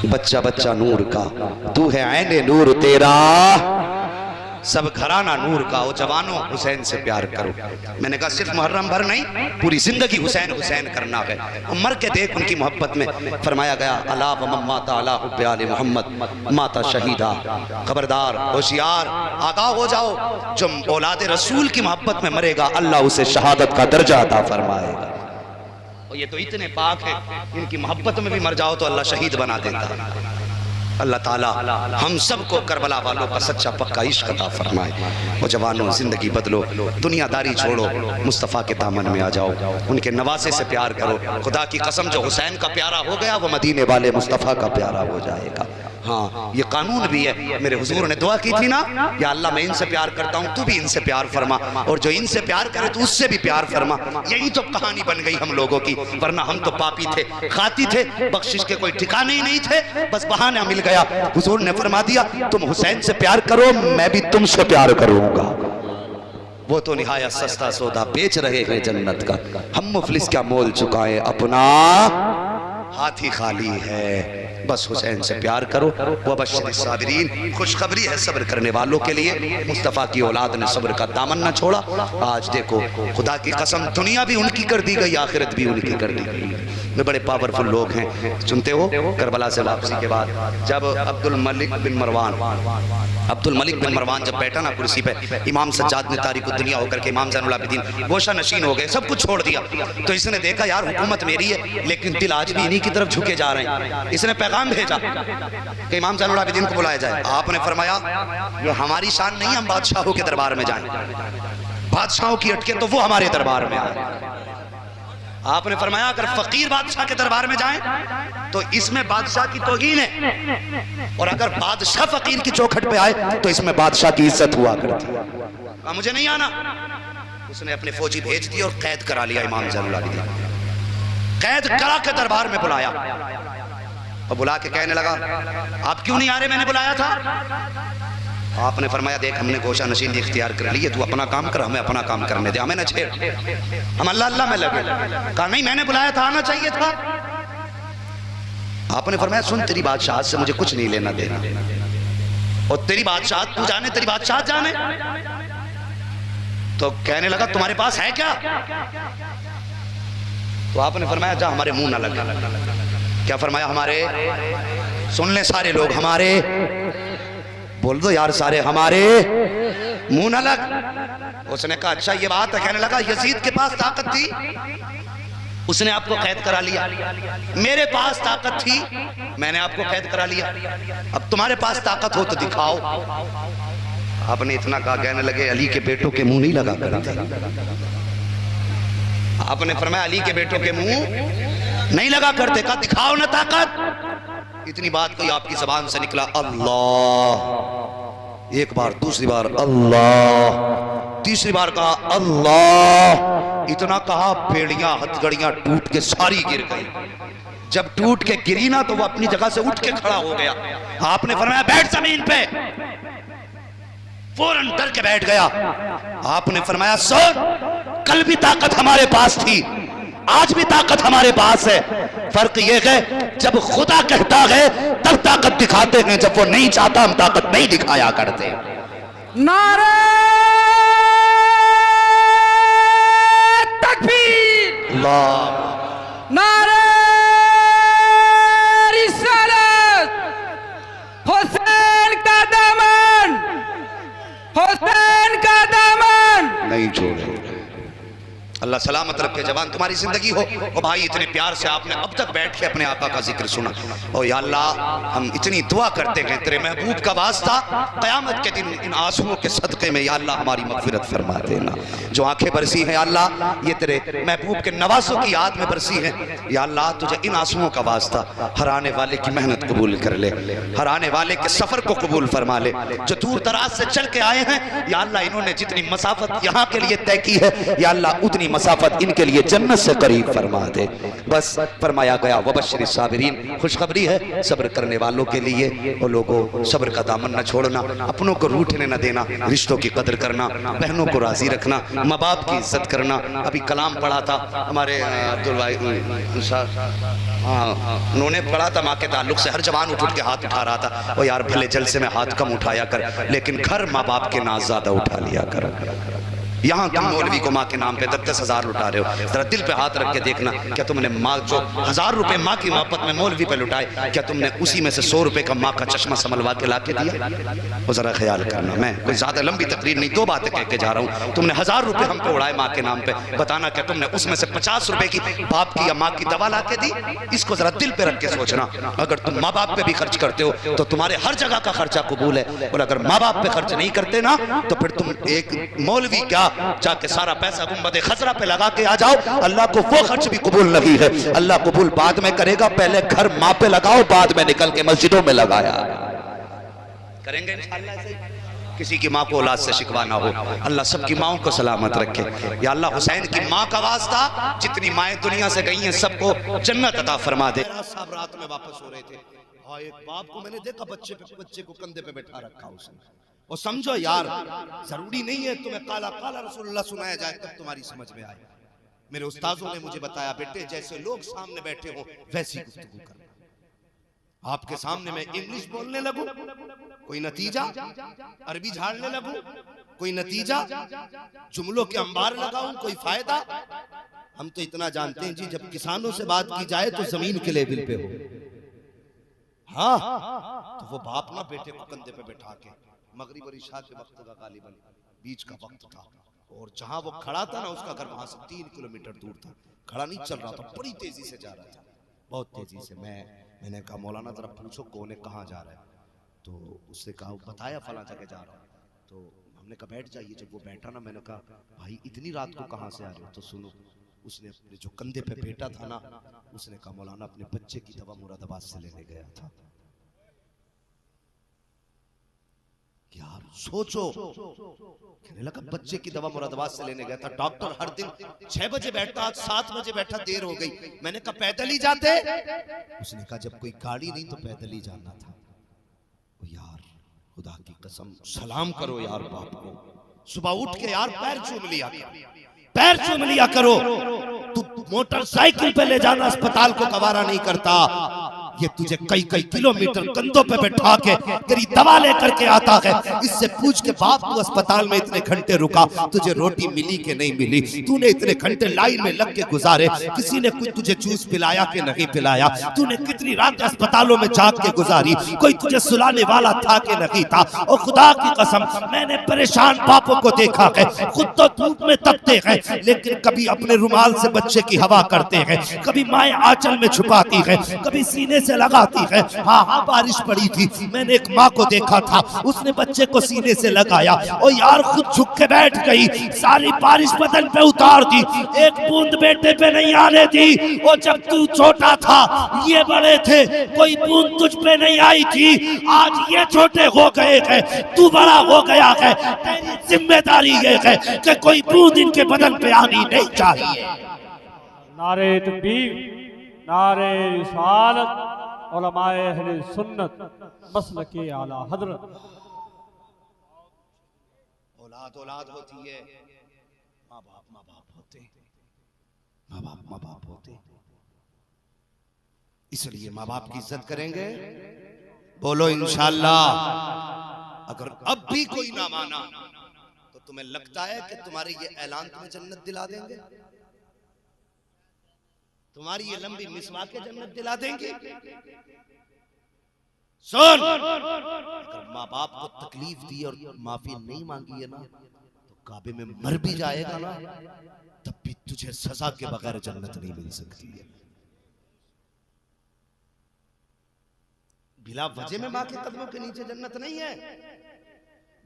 बच्चा बच्चा नूर का, तू है ऐने नूर तेरा सब घराना नूर का। ओ जवानों हुसैन से प्यार करो। मैंने कहा सिर्फ मुहर्रम भर नहीं, पूरी जिंदगी हुसैन हुसैन करना है। मर के देख उनकी मोहब्बत में। फरमाया गया अला व माता अला हुब्बे आले मोहम्मद माता शहीदा। खबरदार होशियार आगाह हो जाओ, जो औलाद रसूल की मोहब्बत में मरेगा अल्लाह उसे शहादत का दर्जा अता फरमाएगा। और ये तो इतने पाक है, इनकी मोहब्बत में भी मर जाओ तो अल्लाह शहीद बना देता है। अल्लाह ताला हम सबको करबला वालों का सच्चा पक्का इश्क अता फरमाए। वो जवानों, जिंदगी बदलो, दुनियादारी छोड़ो, मुस्तफ़ा के दामन में आ जाओ, उनके नवासे से प्यार करो। खुदा की कसम, जो हुसैन का प्यारा हो गया वो मदीने वाले मुस्तफ़ा का प्यारा हो जाएगा। हाँ, ये कानून भी है। मेरे हुजूर ने दुआ की थी ना, या अल्लाह मैं इनसे प्यार करता हूँ, तू भी इनसे प्यार फरमा, और जो इनसे प्यार करे तो उससे भी प्यार फरमा। यही तो कहानी बन गई हम लोगों की, वरना हम तो पापी थे, खाती थे, बख्शिश के कोई ठिकाने ही नहीं थे, बस बहाना मिल गया। हुजूर ने फरमा दिया तुम हुसैन से प्यार करो, मैं भी तुमसे प्यार करूंगा। वो तो निहायत सस्ता सौदा बेच रहे हैं जन्नत का, हम मुफलिस क्या मोल चुकाए, अपना हाथ ही खाली है। बस हुसैन से प्यार करो। वह बशर साबिरीन, खुशखबरी है सब्र करने वालों के लिए। मुस्तफ़ा की औलाद ने सब्र का दामन न छोड़ा। आज देखो, खुदा की कसम, दुनिया भी उनकी कर दी गई, आखिरत भी उनकी कर दी गई। वे बड़े पावरफुल लोग हैं। सुनते हो, करबला से वापसी के बाद जब अब्दुल मलिक बिन मरवान जब बैठा ना कुर्सी पे, इमाम सज्जाद ने तारीख दुनिया होकर के इमाम ज़ैनुल आबिदीन गोशा नशीन हो गए, सब कुछ छोड़ दिया। तो इसने देखा यार हुकूमत मेरी है, लेकिन दिल आज भी इन्हीं की तरफ झुके जा रहे हैं। इसने पैगाम भेजा कि इमाम ज़ैनुल आबिदीन को बुलाया जाए। आपने फरमाया ये हमारी शान नहीं, हम बादशाहों के दरबार में जाएं, बादशाहों की अटके तो वो हमारे दरबार में आए। आपने फरमाया अगर फकीर बादशाह के दरबार में जाएं तो इसमें बादशाह की तौहीन है, और अगर बादशाह फकीर की चौखट पे आए तो इसमें बादशाह की इज्जत हुआ करती है। मुझे नहीं आना। उसने अपने फौजी भेज दिए और कैद करा लिया इमाम ज़ैनुल आबिदीन। कैद करा के दरबार में बुलाया और बुला के कहने लगा आप क्यों नहीं आ रहे, मैंने बुलाया था। आपने फरमाया देख हमने गोशा नशीन इख्तियार कर ली है, तू अपना काम कर, हमें अपना काम करने दे, हमें न छेड़, हम अल्लाह अल्लाह में लगे। कहा नहीं मैंने बुलाया था, आना चाहिए था। आपने फरमाया सुन तेरी बादशाह से मुझे कुछ नहीं लेना देना, और तेरी बादशाह तू जाने, तेरी बादशाह जाने। तो कहने लगा तुम्हारे पास है क्या। तो आपने फरमाया जा हमारे मुंह ना लगे। क्या फरमाया हमारे, सुन ले सारे लोग, हमारे बोल दो यार सारे, हमारे मुंह न लग। उसने कहा अच्छा ये बात है। कहने लगा यजीद के पास ताकत थी, उसने आपको कैद करा लिया, मेरे पास ताकत थी, मैंने आपको कैद करा लिया, अब तुम्हारे पास ताकत हो तो दिखाओ। आपने इतना कहा, कहने लगे अली के बेटों के मुंह नहीं लगा करते। आपने फरमाया अली के बेटों के मुंह नहीं लगा करते। कहा दिखाओ ना ताकत। इतनी बात कोई आपकी जबान से निकला अल्लाह, एक बार, दूसरी बार अल्लाह, तीसरी बार कहा अल्लाह। इतना कहा पेड़ियां हथगड़ियां टूट के सारी गिर गई। जब टूट के गिरी ना तो वो अपनी जगह से उठ के खड़ा हो गया। आपने फरमाया बैठ जमीन पे, फौरन डर के बैठ गया। आपने फरमाया सुन, कल भी ताकत हमारे पास थी, आज भी ताकत हमारे पास है, फर्क यह है जब खुदा कहता है तब ताकत दिखाते हैं, जब वो नहीं चाहता हम ताकत नहीं दिखाया करते। नारे तकबीर, अल्लाह, नारे रिसालत, हुसैन का दामन, हुसैन का दामन नहीं छोड़े। अल्लाह सलामत रखे जवान, तुम्हारी जिंदगी हो। और भाई इतने प्यार से आपने अब तक बैठ के अपने आका का जिक्र सुना। और या अल्लाह हम इतनी दुआ करते हैं तेरे महबूब का वास्ता, क़यामत के दिन इन आंसुओं के सदक़े में या अल्लाह हमारी मग़फ़िरत फरमा देना। जो आंखें बरसी हैं या अल्लाह ये तेरे महबूब के नवासों की याद में बरसी हैं, या अल्लाह तुझे इन आंसुओं का वास्ता हराने वाले की मेहनत कबूल कर ले, हराने वाले के सफ़र को कबूल फरमा ले। जो दूर दराज से चल के आए हैं या अल्लाह इन्होंने जितनी मसाफत यहाँ के लिए तय की है या अल्लाह उतनी मसाफत इनके लिए जन्नत से करीब फरमा दे। बस फरमाया गया वबश्शिर साबिरीन, खुशखबरी है सब्र करने वालों के लिए। और लोगों सब्र का दामन न छोड़ना, अपनों को रूठने न देना, रिश्तों की कदर करना, बहनों को राजी रखना, माँ बाप की इज्जत करना। अभी कलाम पढ़ा था हमारे अब्दुल भाई, हाँ उन्होंने पढ़ा था माँ के ताल्लुक से, हर जवान उठ के हाथ उठा रहा था। और यार भले जलसे में हाथ कम उठाया कर, लेकिन घर माँ बाप के नाज ज्यादा उठा लिया कर। यहाँ तुम मौलवी को माँ के नाम पे 10,000 लुटा रहे हो। जरा दिल पे हाथ रख के देखना, क्या तुमने माँ जो 1000 रुपए माँ की मोहब्बत में मौलवी पे लुटाए, क्या तुमने उसी में से 100 रुपए का माँ का चश्मा संभलवा के ला के दिया? वो जरा ख्याल करना। मैं कोई ज्यादा लंबी तकरीर नहीं, 2 बातें कह के जा रहा हूँ। तुमने 1000 रुपए हम पे उड़ाए माँ के नाम पे, बताना क्या तुमने उसमें से 50 रुपए की बाप की या माँ की दवा ला के दी? इसको जरा दिल पे रख के सोचना। अगर तुम माँ बाप पे भी खर्च करते हो तो तुम्हारे हर जगह का खर्चा कबूल है, और अगर माँ बाप पे खर्च नहीं करते ना तो फिर तुम एक मौलवी क्या जाके सारा पैसा गुंबद खजरा पे लगा के आ जाओ, अल्लाह को वो खर्च भी कबूल नहीं है। अल्लाह कबूल बाद में करेगा, पहले घर माँ पे लगाओ, बाद में निकल के मस्जिदों में लगाया करेंगे इंशाअल्लाह। ऐसे किसी की माँ को औलाद से शिकवा ना हो, अल्लाह सबकी माओं को सलामत रखे। या अल्लाह हुसैन की माँ का वास्ता जितनी माएँ दुनिया से गई हैं सबको जन्नत अता फरमा दे। साहब रात में वापस हो रहे थे, हाँ एक बाप को मैंने देखा बच्चे को कंधे पे बैठा रखा उसने। और समझो यार, जरूरी नहीं है तुम्हें काला काला रसूलुल्लाह सुनाया जाए तब तुम्हारी समझ में आए। मेरे उस्ताजों ने मुझे बताया, बेटे जैसे लोग सामने बैठे हो वैसी गुफ्तगू करना। आपके सामने मैं इंग्लिश बोलने लगूं, कोई नतीजा? अरबी झाड़ने लगूं, कोई नतीजा? जुमलों के अंबार लगाऊं, कोई फायदा? हम तो इतना जानते हैं जी, जब किसानों से बात की जाए तो जमीन के लेवल पे हो। हाँ, तो वो बाप ना बेटे को कंधे पे बैठा के, मगरिब और इशा के वक्त का गालिबन बीच का वक्त था, और जहां वो खड़ा था ना उसका घर वहां से 3 किलोमीटर दूर था। खड़ा नहीं चल रहा था, बड़ी तेजी से जा रहा था, बहुत तेजी से। मैंने कहा मौलाना जरा पूछो कौन है, कहाँ जा रहा है? तो उसने कहा बताया फला जगह जा रहा हूँ। तो हमने कहा बैठ जाइए। जब वो बैठा ना, मैंने कहा भाई इतनी रात को कहाँ से आ रहे हो? तो सुनो, उसने अपने जो कंधे पे बेटा था ना, उसने कहा मौलाना अपने बच्चे की दवा मुरादाबाद से लेने गया था। यार सोचो, कहने लगा बच्चे की दवा मुरादाबाद से लेने गया था। डॉक्टर हर दिन 6 बजे बैठता, आज 7 बजे बैठा, देर हो गई। मैंने कहा पैदल ही जाते? उसने कहा जब कोई गाड़ी नहीं तो पैदल ही जाना था। यार खुदा की कसम, सलाम करो यार बाप को। सुबह उठ के यार पैर चूम लिया करो, पैर चूम लिया करो। तू मोटरसाइकिल पे ले जाना अस्पताल को गवारा नहीं करता, ये तुझे कई कई किलोमीटर कंधों पे बैठा के तेरी दवा लेकर के आता है। इससे पूछ के बाप तू अस्पताल में इतने घंटे रुका, तुझे रोटी मिली कि नहीं मिली? तूने इतने घंटे लाइन में लग के गुजारे, किसी ने कुछ तुझे जूस पिलाया कि नहीं पिलाया? तूने कितनी रात अस्पतालों में जाग के गुजारी, कोई तुझे सुलाने वाला था कि नहीं था? और खुदा की कसम मैंने परेशान बापों को देखा है, खुद तो धूप में तपते हैं लेकिन कभी अपने रुमाल से बच्चे की हवा करते हैं, कभी माएं आंचल में छुपाती है, कभी सीने से लगाती है। हाँ, बारिश पड़ी थी, मैंने एक माँ को देखा था, उसने बच्चे को सीने से लगाया और यार खुद झुक के बैठ गई, सारी बारिश बदन पे उतार दी, एक बूंद बेटे पे नहीं आने दी। और जब तू छोटा था ये बड़े थे, कोई बूंद तुझ पे नहीं आई थी। आज ये छोटे हो गए हैं, तू बड़ा हो गया है, तेरी जिम्मेदारी ये है कि कोई बूंद इनके बदन पे आनी नहीं चाहिए। नारे तकबीर, नारे रिसालत, उलमाए अहले सुन्नत, मसलके आला हजरत। औलाद औलाद होती है, माँ बाप होते, माँ बाप होते। इसलिए माँ बाप की इज्जत करेंगे। बोलो इंशाअल्लाह। अगर अब भी कोई ना माना तो तुम्हें लगता है कि तुम्हारे ये ऐलान तुम्हें जन्नत दिला देंगे? तुम्हारी ये लंबी मिसवाके जन्नत दिला देंगे? सुन, अगर माँ बाप को तकलीफ दी और माफी नहीं मांगी है ना तो काबे में मर भी जाएगा ना तब भी तुझे सजा के बगैर जन्नत नहीं मिल सकती है। बिला वजह में माँ के कदमों के नीचे जन्नत नहीं है,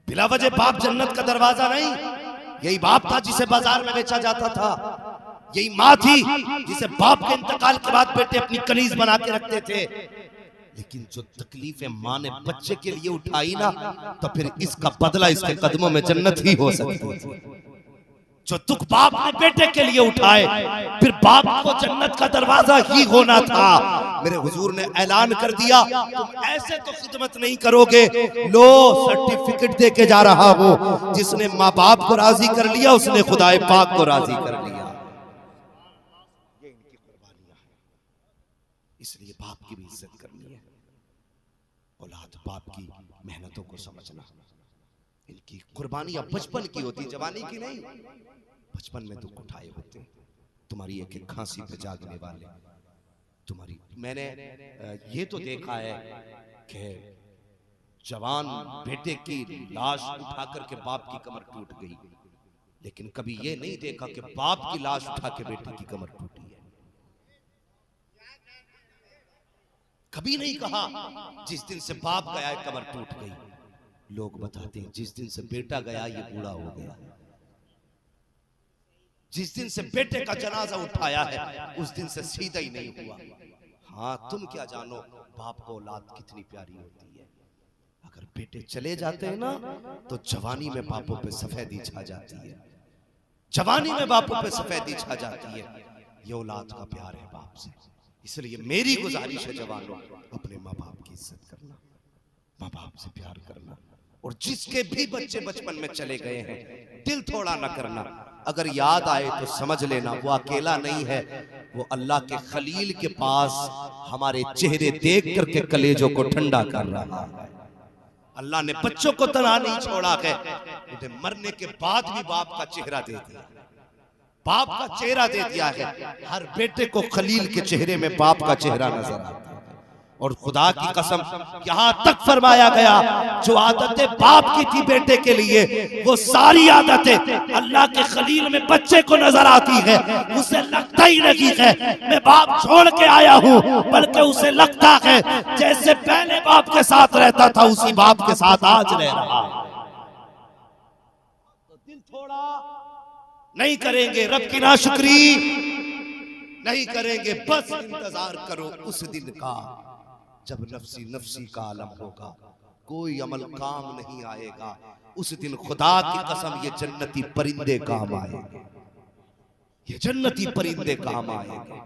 बिला वजह बाप जन्नत का दरवाजा नहीं। यही बाप था जिसे बाजार में बेचा जाता था, यही माँ थी जिसे बाप के इंतकाल के बाद बेटे अपनी कनीज बना के रखते थे। लेकिन जो तकलीफें माँ ने बच्चे के लिए उठाई ना तो फिर इसका बदला इसके कदमों में जन्नत ही हो सकती है। जो दुख बाप ने बेटे के लिए उठाए फिर बाप को जन्नत का दरवाजा ही होना था। मेरे हुजूर ने ऐलान कर दिया तुम ऐसे तो खिदमत नहीं करोगे, लो सर्टिफिकेट दे के जा रहा हूं, जिसने माँ बाप को राजी कर लिया उसने खुदाए पाक को राजी कर लिया। ये इनकी कुर्बानियां हैं, इसलिए बाप की भी इज्जत करनी है। औलाद बाप की मेहनतों को समझना, इनकी कुर्बानियां बचपन की होती, जवानी की नहीं। बचपन में दुख उठाए होते, तुम्हारी एक एक खांसी पे जागने वाले तुम्हारी। मैंने ये तो देखा है कि जवान बेटे की लाश उठा करके बाप की कमर टूट गई, लेकिन कभी ये नहीं देखा कि बाप की लाश उठा के बेटे की कमर टूटी है। कभी नहीं कहा जिस दिन से बाप गया है कमर टूट गई। लोग बताते हैं जिस दिन से बेटा गया ये बूढ़ा हो गया। जिस दिन से बेटे का जनाजा उठाया है उस दिन से सीधा ही नहीं हुआ। हाँ, तुम क्या जानो बाप को औलाद कितनी प्यारी होती है। अगर बेटे चले जाते हैं ना तो जवानी में बापों पे सफेदी छा जाती है, जवानी में बापों पे सफेदी छा जाती है। ये औलाद का प्यार है बाप से। इसलिए मेरी गुजारिश है जवानों, अपने माँ बाप की इज्जत करना, माँ बाप से प्यार करना। और जिसके भी बच्चे बचपन में चले गए हैं दिल थोड़ा ना करना। अगर याद आए तो समझ लेना वो अकेला नहीं है, वो अल्लाह के खलील के पास हमारे चेहरे देख करके कलेजों को ठंडा कर रहा है। अल्लाह ने बच्चों को तनहा नहीं छोड़ा है, उन्हें मरने के बाद भी बाप का चेहरा दे दिया, बाप का चेहरा दे दिया है। हर बेटे को खलील के चेहरे में बाप का चेहरा नजर आता है। और खुदा की कसम यहां तक फरमाया गया जो आदतें बाप की थी बेटे के लिए वो सारी आदतें अल्लाह के खलील में बच्चे को नजर आती है। उसे लगता ही नहीं है मैं बाप छोड़ के आया हूं, बल्कि उसे लगता है जैसे पहले बाप के साथ रहता था उसी बाप के साथ आज रह रहा। तो दिल थोड़ा नहीं करेंगे, रब की नाशुक्री नहीं करेंगे। बस इंतजार करो उस दिन का जब नफ्सी नफ्सी का आलम होगा, कोई अमल काम नहीं आएगा। उस दिन खुदा की कसम ये जन्नती परिंदे काम आएंगे, ये जन्नती परिंदे काम आएंगे,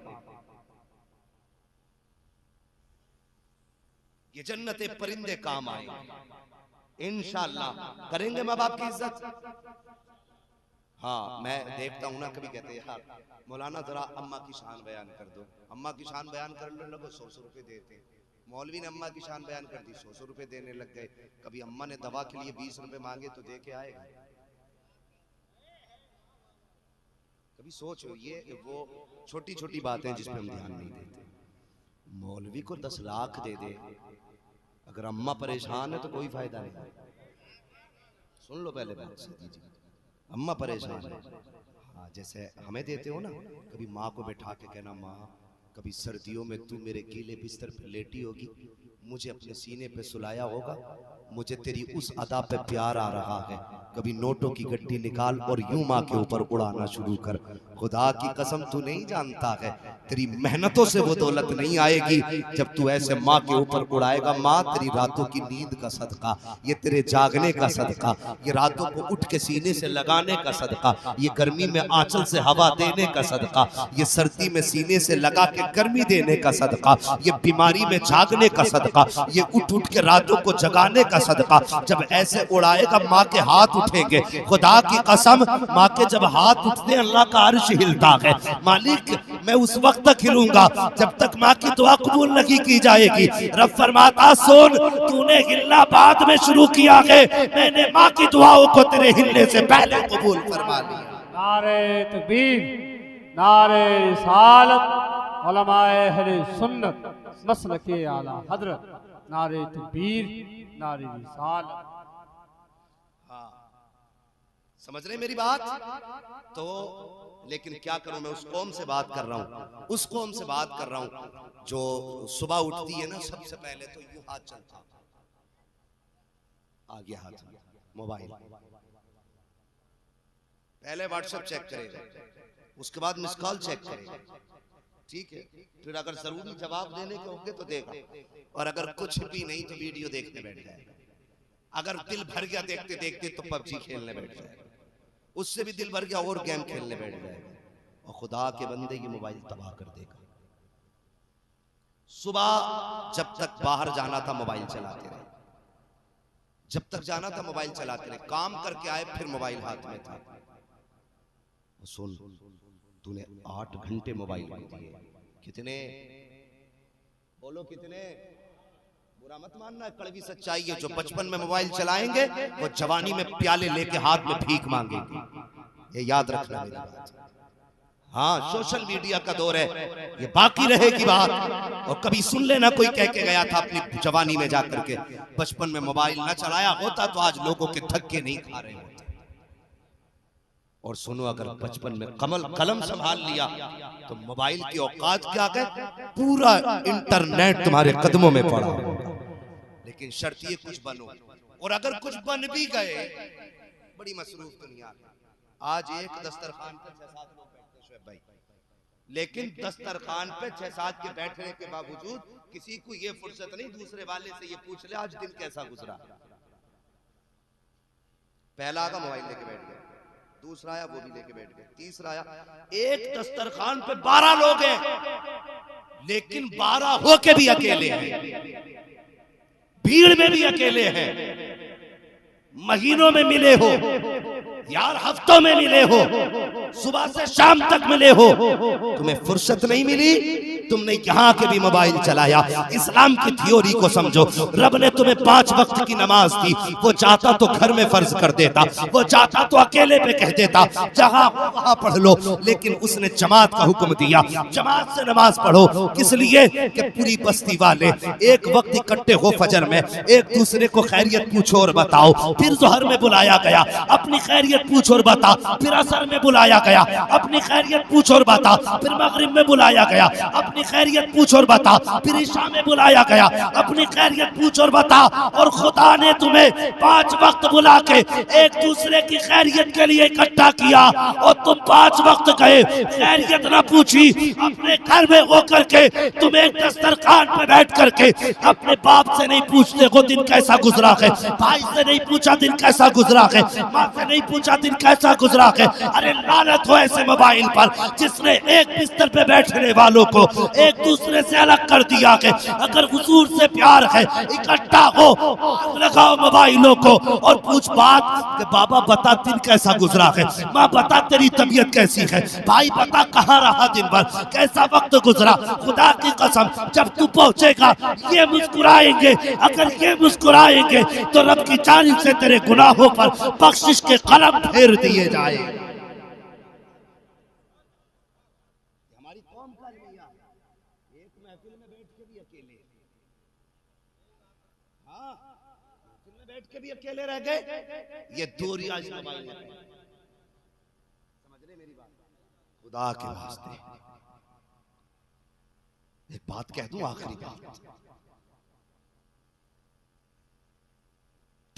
ये जन्नते परिंदे काम आएंगे। इंशाअल्लाह करेंगे माँ बाप की इज्जत। हाँ, मैं देखता हूँ ना कभी कहते हैं यार मौलाना जरा अम्मा की शान बयान कर दो, अम्मा की शान बयान करने लगो 100 रुपए देते हैं। मौलवी ने अम्मा की शान बयान कर दी 100 रुपए देने लग गए। कभी अम्मा ने दवा के लिए 20 रुपए मांगे तो दे के आएगा। कभी सोचो ये वो छोटी छोटी बातें जिस पे हम ध्यान नहीं देते। मौलवी को 10 लाख दे दे, अगर अम्मा परेशान है तो कोई फायदा नहीं। सुन लो पहले बात से, अम्मा परेशान है। हाँ, जैसे हमें देते हो ना, कभी माँ को बैठा के कहना माँ कभी सर्दियों में तू मेरे गीले बिस्तर पर लेटी होगी, मुझे अपने सीने पे सुलाया होगा, मुझे तेरी उस अदा पे प्यार आ रहा है। कभी नोटों की गड्डी निकाल और यूं माँ के ऊपर उड़ाना शुरू कर। खुदा की कसम तू नहीं जानता है तेरी मेहनतों से वो दौलत नहीं आएगी जब तू ऐसे माँ के ऊपर उड़ाएगा। माँ तेरी रातों की नींद का सदका, ये तेरे जागने का सदका, ये रातों को उठ के सीने से लगाने का सदका, ये गर्मी में आंचल से हवा देने का सदका, ये सर्दी में सीने से लगा के गर्मी देने का सदका, ये बीमारी में जागने का सदका, ये उठ उठ के रातों को जगाने का सदका। जब ऐसे उड़ाएगा माँ के हाथ उठेंगे। खुदा की कसम माँ के जब हाथ उठते अल्लाह का अर्श हिलता है। मालिक मैं उस वक्त तक हिलूंगा जब तक माँ की दुआ कबूल नहीं की जाएगी। रब फरमाता सुन तूने हिलना बाद में शुरू किया है, मैंने माँ की दुआओं को तेरे हिलने से पहले कबूल फरमा लिया। नारे तकबीर, नारे रिसालत, उलमाए अहले सुन्नत मसलके आला हजरत, नारे तकबीर, नारे रिसालत। हाँ, समझ रहे मेरी बात? तो लेकिन क्या करूं, मैं उस कौम से बात कर रहा हूं, उस कौम से बात कर रहा हूं जो सुबह उठती है ना सबसे पहले तो यूं हाथ चलता, आ गया हाथ मोबाइल, पहले व्हाट्सएप चेक करेगा, उसके बाद मिस कॉल चेक करेगा, ठीक है, फिर अगर जरूरी जवाब देने के होंगे तो देगा, और अगर कुछ भी नहीं तो वीडियो देखने बैठ जाएगा। अगर दिल भर गया देखते देखते तो पबजी खेलने बैठ जाएगा, उससे भी दिल भर गया और गेम खेलने बैठ जाएगा, और खुदा के बंदे ये मोबाइल तबाह कर देगा। सुबह जब तक बाहर जाना था मोबाइल चलाते रहे, जब तक जाना था मोबाइल चलाते रहे, काम करके आए फिर मोबाइल हाथ में था। सुन तूने 8 घंटे मोबाइल को दिए, कितने बोलो कितने? बुरा मत मानना, कड़वी सच्चाई है। जो बचपन में मोबाइल चलाएंगे वो जवानी में प्याले लेके हाथ में भीख मांगेंगे, ये याद रखना मेरी बात। हाँ, सोशल मीडिया का दौर है, ये बाकी रहेगी बात। और कभी सुन लेना, कोई कह के गया था अपनी जवानी में जाकर के, बचपन में मोबाइल ना चलाया होता तो आज लोगों के धक्के नहीं खा रहे होते। और सुनो, अगर बचपन में कलम संभाल लिया तो मोबाइल की औकात क्या है, पूरा इंटरनेट तुम्हारे कदमों में पड़ा होगा। लेकिन शर्त ये कुछ बनो, और अगर कुछ बन भी गए, बड़ी मसरूफ दुनिया। आज एक दस्तरखान पे 6-7 लोग बैठते शुएब भाई, लेकिन दस्तरखान पे 6-7 के बैठने के बावजूद किसी को ये फुर्सत नहीं दूसरे वाले से ये पूछ ले आज दिन कैसा गुजरा। पहला आगा मोबाइल लेके बैठ गया, दूसरा आया वो भी लेके बैठ गया, तीसरा आया। एक दस्तरखान पे 12 लोग हैं, लेकिन 12 होके भी अकेले हैं, भीड़ में भी अकेले हैं। महीनों में मिले हो यार, हफ्तों में मिले हो, सुबह से शाम तक मिले हो, तुम्हें फुर्सत नहीं मिली, तुमने यहाँ के भी मोबाइल चलाया। इस्लाम की थ्योरी को समझो, रब ने तुम्हें 5 वक्त की नमाज दी, वो चाहता तो घर में फर्ज कर देता, वो चाहता तो अकेले पे कह देता जहाँ वहाँ पढ़ लो, लेकिन उसने जमात का हुक्म दिया, जमात से नमाज पढ़ो। किस लिए? कि पूरी बस्ती वाले एक वक्त इकट्ठे हो फजर में, एक दूसरे को खैरियत पूछो और बताओ। फिर जोहर में बुलाया गया, अपनी खैरियत पूछ और बता। फिर असर में बुलाया गया, अपनी खैरियत पूछ और बता। फिर मगरिब में बुलाया गया, अपनी खैरियत पूछ और बता। फिर इशा में बुलाया गया, अपनी खैरियत पूछ और बता। और खुदा ने तुम्हें 5 वक्त बुला के एक दूसरे की खैरियत के लिए इकट्ठा किया, और तुम 5 वक्त गए, खैरियत ना पूछी। अपने घर में होकर के तुम एक दस्तरखान पे बैठ करके अपने बाप से नहीं पूछते हो दिन कैसा गुजरा है, भाई से नहीं पूछा दिन कैसा गुजरा है, माँ से नहीं पूछा दिन कैसा गुजरा है। अरे लानत हो ऐसे मोबाइल पर जिसने एक बिस्तर पे बैठने वालों को एक दूसरे से अलग कर दिया है। अगर हुजूर से प्यार है, इकट्ठा हो, लगाओ मोबाइलों को और पूछ बात कि बाबा बता दिन कैसा गुजरा है, माँ बता तेरी तबीयत कैसी है, भाई बता कहाँ रहा दिन भर, कैसा वक्त गुजरा। खुदा की कसम जब तू पहुंचेगा ये मुस्कुराएंगे, अगर ये मुस्कुराएंगे तो रब की जानिब से तेरे गुनाहों पर बख्शिश के कलम फेर दिए जाए। हमारी कौम का रवैया, एक महफिल में बैठ के भी अकेले, हाँ महफिल में बैठ के भी अकेले रह गए। ये दूरियां इस मोबाइल में, समझ रहे मेरी बात? खुदा के वास्ते एक बात कह दूं, आखिरी बात,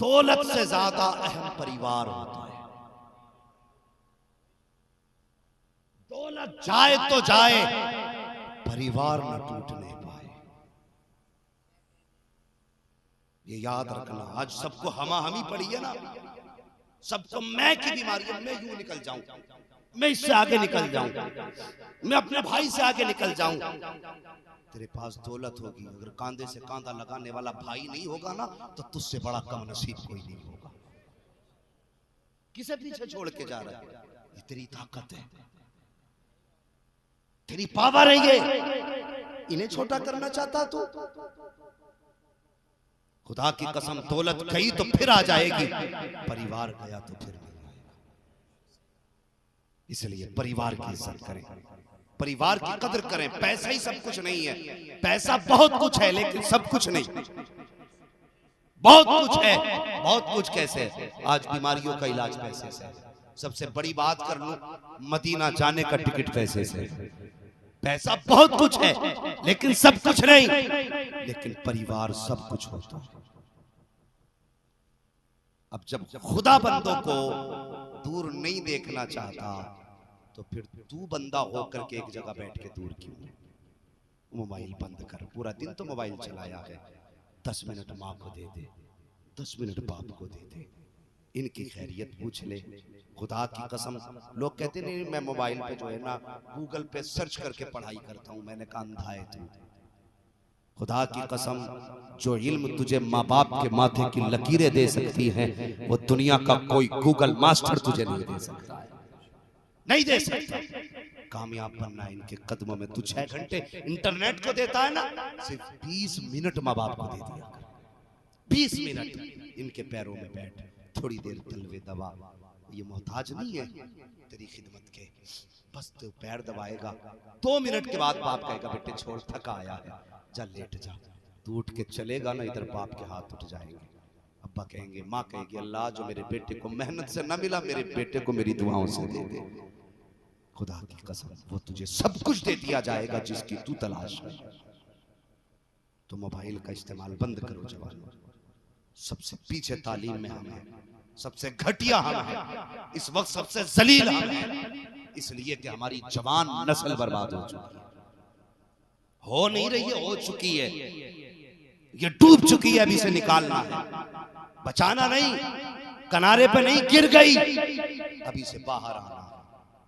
दौलत से ज्यादा अहम परिवार होता है। दौलत जाए तो जाए, परिवार न टूटने पाए, ये याद रखना। आज सबको हमाहमी पड़ी है ना, सबको मैं की बीमारी है, मैं यूं निकल जाऊं, मैं इससे आगे निकल जाऊं, मैं अपने भाई से आगे निकल जाऊं। तेरे पास दौलत होगी, अगर कांधे से कांधा लगाने वाला भाई नहीं होगा ना, तो तुझसे बड़ा कम नसीब कोई नहीं होगा। किसे पीछे छोड़ के जा रहा है? ये तेरी ताकत है, तेरी पावर है, ये इन्हें छोटा करना चाहता तू? खुदा की कसम, दौलत गई तो फिर आ जाएगी, परिवार गया तो फिर नहीं आएगा। इसलिए परिवार की इज्जत करें, परिवार की कदर करें। पैसा ही सब कुछ नहीं है, पैसा बहुत कुछ है लेकिन सब कुछ नहीं। बहुत कुछ है, बहुत कुछ कैसे? आज बीमारियों का इलाज पैसे से, सबसे बड़ी बात कर लूं, मदीना जाने का टिकट पैसे से। पैसा बहुत कुछ है लेकिन सब कुछ नहीं, लेकिन परिवार सब कुछ होता है। अब जब खुदा बंदों को दूर नहीं देखना चाहता तो फिर तू बंदा होकर के एक जगह बैठ के दूर क्यों? मोबाइल बंद कर, पूरा दिन तो मोबाइल चलाया है, 10 मिनट माँ को दे दे, 10 मिनट बाप को दे दे, इनकी खैरियत पूछ ले। खुदा की कसम, लोग कहते नहीं मैं मोबाइल पे जो है ना गूगल पे सर्च करके पढ़ाई करता हूं, मैंने कहा अंधा है तू। खुदा की कसम, जो इल्म तुझे माँ बाप के माथे की लकीरें दे सकती है, वो दुनिया का कोई गूगल मास्टर तुझे नहीं दे सकता, नहीं दे सकता। कामयाब बनना है इनके कदमों में। तू 6 घंटे इंटरनेट को देता है ना, सिर्फ 20 मिनट माँ बाप को दे दिया। 20 मिनट इनके पैरों में बैठ, थोड़ी देर तलवे दबा, ये मोहताज नहीं है तेरी खिदमत के, बस तो पैर दबाएगा, 2 मिनट के बाद बाप कहेगा बेटे छोड़, थका आया है, जा लेट जा। तू उठ के चलेगा ना, इधर बाप के हाथ उठ जाएंगे, अब्बा कहेंगे, माँ कहेगी अल्लाह जो मेरे बेटे को मेहनत से न मिला, मेरे बेटे को मेरी दुआओं से दे दे। खुदा की कसम वो तुझे सब कुछ दे दिया जाएगा जिसकी तू तलाश है। तो मोबाइल का इस्तेमाल बंद करो जवानों। सबसे पीछे तालीम में हम हैं, सबसे घटिया हम हैं, इस वक्त सबसे जलील हम हैं, इसलिए कि हमारी जवान नस्ल बर्बाद हो चुकी है। हो नहीं रही है, हो चुकी है, ये डूब चुकी है, अभी से निकालना है, बचाना नहीं, किनारे पे नहीं गिर गई, अभी से बाहर आना।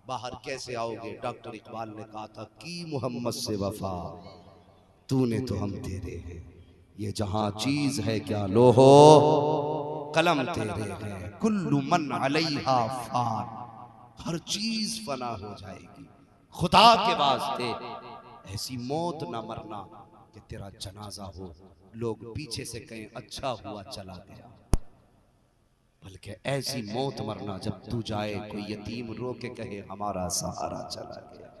बाहर कैसे आओगे? डॉक्टर इकबाल ने कहा था कि मोहम्मद से वफा तूने तो हम तेरे हैं, ये जहां चीज है क्या लोहो कलम तेरे हैं, कुल्लु मन अलैहा फान, हर चीज फना हो जाएगी। खुदा के वास्ते ऐसी मौत ना मरना कि तेरा जनाजा हो, लोग पीछे से कहें अच्छा हुआ चला गया, बल्कि ऐसी मौत मरना जब तू जाए कोई यतीम रो के कहे हमारा सहारा चला गया,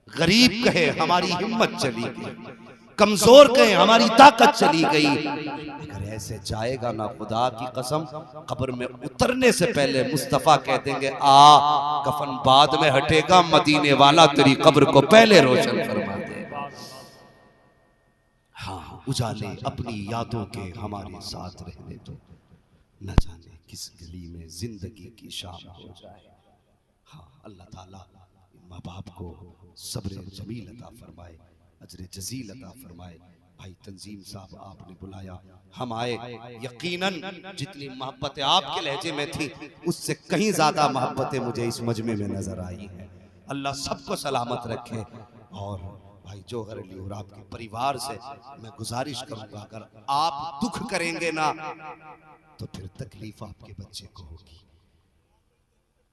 गरीब कहे हमारी हिम्मत चली गई, कमजोर कहे हमारी ताकत चली गई। अगर ऐसे जाएगा ना, खुदा की कसम कब्र में उतरने से पहले मुस्तफा कह देंगे आ कफन बाद में हटेगा, मदीने वाला तेरी कब्र को पहले रोशन फरमा देगा। हाँ, उजाले अपनी यादों के हमारे साथ रहने दो, न जाने किस गली में जिंदगी की शाम हो जाए। हाँ, अल्लाह ताला माँ बाप को सब्र जमील अता फरमाए, अजर जजील अता फरमाए। भाई तंजीम साहब आपने बुलाया, हम आए, यकीनन जितनी मोहब्बतें आपके लहजे में थी उससे कहीं ज्यादा मोहब्बतें मुझे इस मजमे में नजर आई हैं। अल्लाह सबको सलामत रखे। और भाई जोहर अली और आपके परिवार से मैं गुजारिश करूंगा, अगर आप दुख करेंगे ना तो फिर तकलीफ आपके बच्चे को होगी।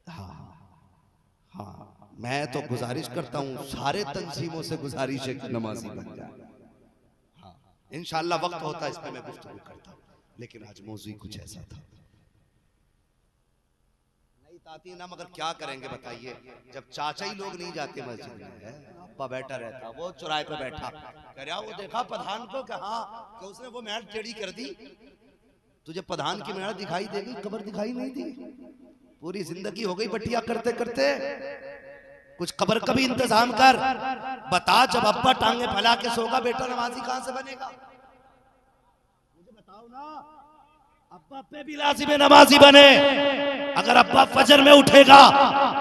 हाँ हाँ, मैं तो गुजारिश करता हूँ, सारे तंजीमों से गुजारिश है कि नमाजी बन जाए। हाँ, इंशाअल्लाह वक्त होता है इस पे मैं गुफ्तगू करता हूँ, लेकिन आज मौजू कुछ ऐसा था। नहीं ताती ना, मगर क्या करेंगे बताइए, जब चाचा ही लोग नहीं जाते मस्जिद में, अब्बा बैठा रहता, वो चौराहे पे बैठा कह रहा, वो देखा प्रधान को कहा कि उसने वो मैट टेढ़ी कर दी, तुझे प्रधान की मेहनत दिखाई देगी, कब्र दिखाई नहीं दी, पूरी जिंदगी हो गई बटिया करते करते, कुछ कब्र का भी इंतजाम कर। बता, जब अब्बा टांगे फैला के सोगा, बेटा नमाजी कहां से बनेगा? मुझे बताओ ना, अब्बा पे भी लाजिम है नमाजी बने। अगर अब्बा फजर में उठेगा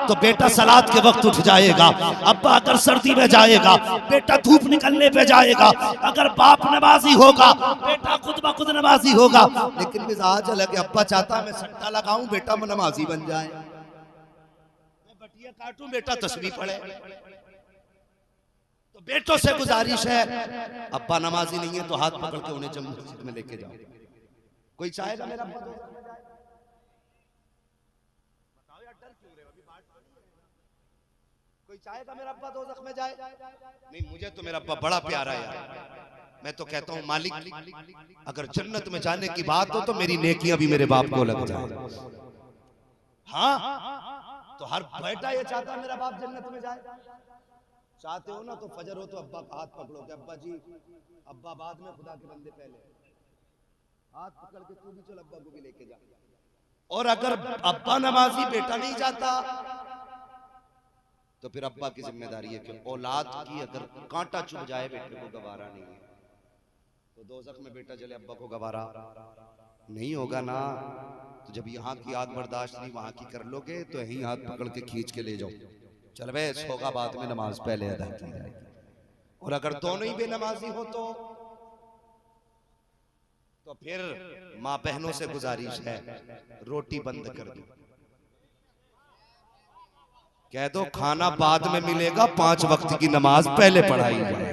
तो बेटा सलात के वक्त उठ जाएगा, अब्बा अगर सर्दी में जाएगा बेटा धूप निकलने पे जाएगा, अगर बाप नमाजी होगा बेटा खुद ब खुद नमाजी होगा। लेकिन मिजाज अलग है, अब्बा चाहता है मैं सट्टा लगाऊं बेटा नमाजी बन जाए, मैं बटिया काटूं बेटा तस्बीह पढ़े। तो बेटों से गुजारिश है, अब्बा नमाजी नहीं है तो हाथ पकड़ के उन्हें जम्मू मस्जिद में लेके जाओ। कोई चाहेगा मेरा अब्बा? बताओ यार, डर क्यों रहे हो? अभी बात कोई चाहेगा मेरा अब्बा दोज़ख में जाए? नहीं, मुझे तो मेरा अब्बा बड़ा प्यारा है यार। मैं तो कहता हूँ मालिक अगर जन्नत में जाने की बात हो तो मेरी नेकियां भी मेरे बाप को लग जाए। हाँ, तो हर बेटा ये चाहता है मेरा बाप जन्नत में जाए। चाहते हो ना तो फजर हो तो अब्बा का हाथ पकड़ो कि अब्बा जी, अब्बा बाद में, खुदा के बंदे पहले, हाथ पकड़ के तू भी चल अब्बा को भी लेके जा। और अगर अब्बा नमाजी बेटा नहीं जाता तो फिर अब्बा की जिम्मेदारी है कि औलाद की अगर कांटा चुभ जाए बेटे को गवारा नहीं है, तो दोज़ख में बेटा चले अब्बा को गवारा नहीं होगा ना। तो जब यहाँ की आग बर्दाश्त नहीं वहां की कर लोगे तो यही हाथ पकड़ के खींच के ले जाओ, चल बे सोगा बाद में नमाज पहले अदा की जाएगी। और अगर दोनों ही बेनमाजी हो तो फिर माँ बहनों से गुजारिश है रोटी बंद कर दो, कह दो खाना बाद में मिलेगा, 5 वक्त की नमाज पहले पढ़ाई जाएगी।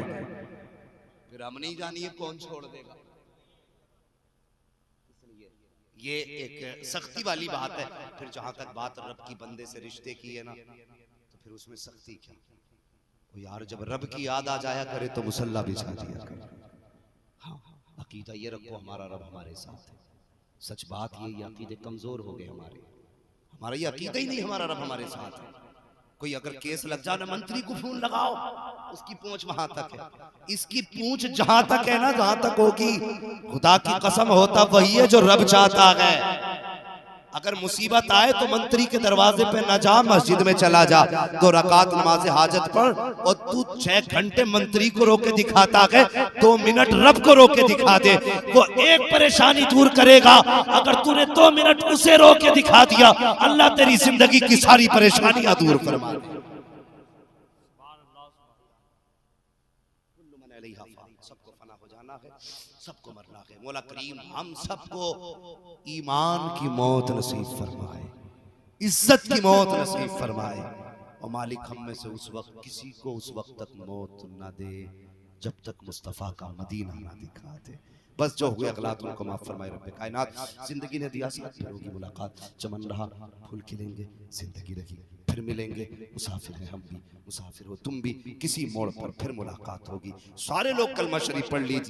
फिर हम नहीं जानिए कौन छोड़ देगा। इसलिए ये एक सख्ती वाली बात है। फिर जहां तक बात रब की बंदे से रिश्ते की है ना, तो फिर उसमें सख्ती क्या? यार जब रब की याद आ जाया करे तो मुसल्ला बिछा दिया करे। हाँ, अकीदा ये रखो हमारा रब हमारे साथ है। सच बात ये अकीदे कमजोर हो गए हमारा ये अकीदा ही नहीं हमारा रब हमारे साथ है। कोई अगर केस लग जाना मंत्री को फोन लगाओ, उसकी पूंछ वहां तक है, इसकी पूंछ जहां तक है ना, जहां तक होगी खुदा की कसम होता वही है जो रब चाहता है। अगर मुसीबत आए तो मंत्री के दरवाजे पे न जा, मस्जिद में चला जा, 2 रकात नमाज हाजत पढ़, और तू 6 घंटे मंत्री को रोके दिखाता है, 2 मिनट रब को रोके दिखा दे, वो एक परेशानी दूर करेगा। अगर तूने 2 मिनट उसे रोके दिखा दिया, अल्लाह तेरी जिंदगी की सारी परेशानियां दूर फरमा दे। सबको फना हो जाना है, सबको मरना है। मौला करीम हम सबको ईमान की मौत नसीब फरमाए, इज्जत की मौत नसीब फरमाए, और मालिक हम में से उस वक्त किसी को उस वक्त तक मौत ना दे जब तक मुस्तफ़ा का मदीना ना दिखा दे। बस जो हुए अगलात उनको माफ फरमाए रब्बे कायनात। जिंदगी ने दिया साथ, फिर होगी मुलाकात, चमन रहा फूल खिलेंगे, जिंदगी रही फिर मिलेंगे। मुसाफिर हैं हम भी, मुसाफिर हो तुम भी, किसी मोड़ पर फिर मुलाकात होगी। सारे लोग कलमा शरीफ पढ़ लीजिए।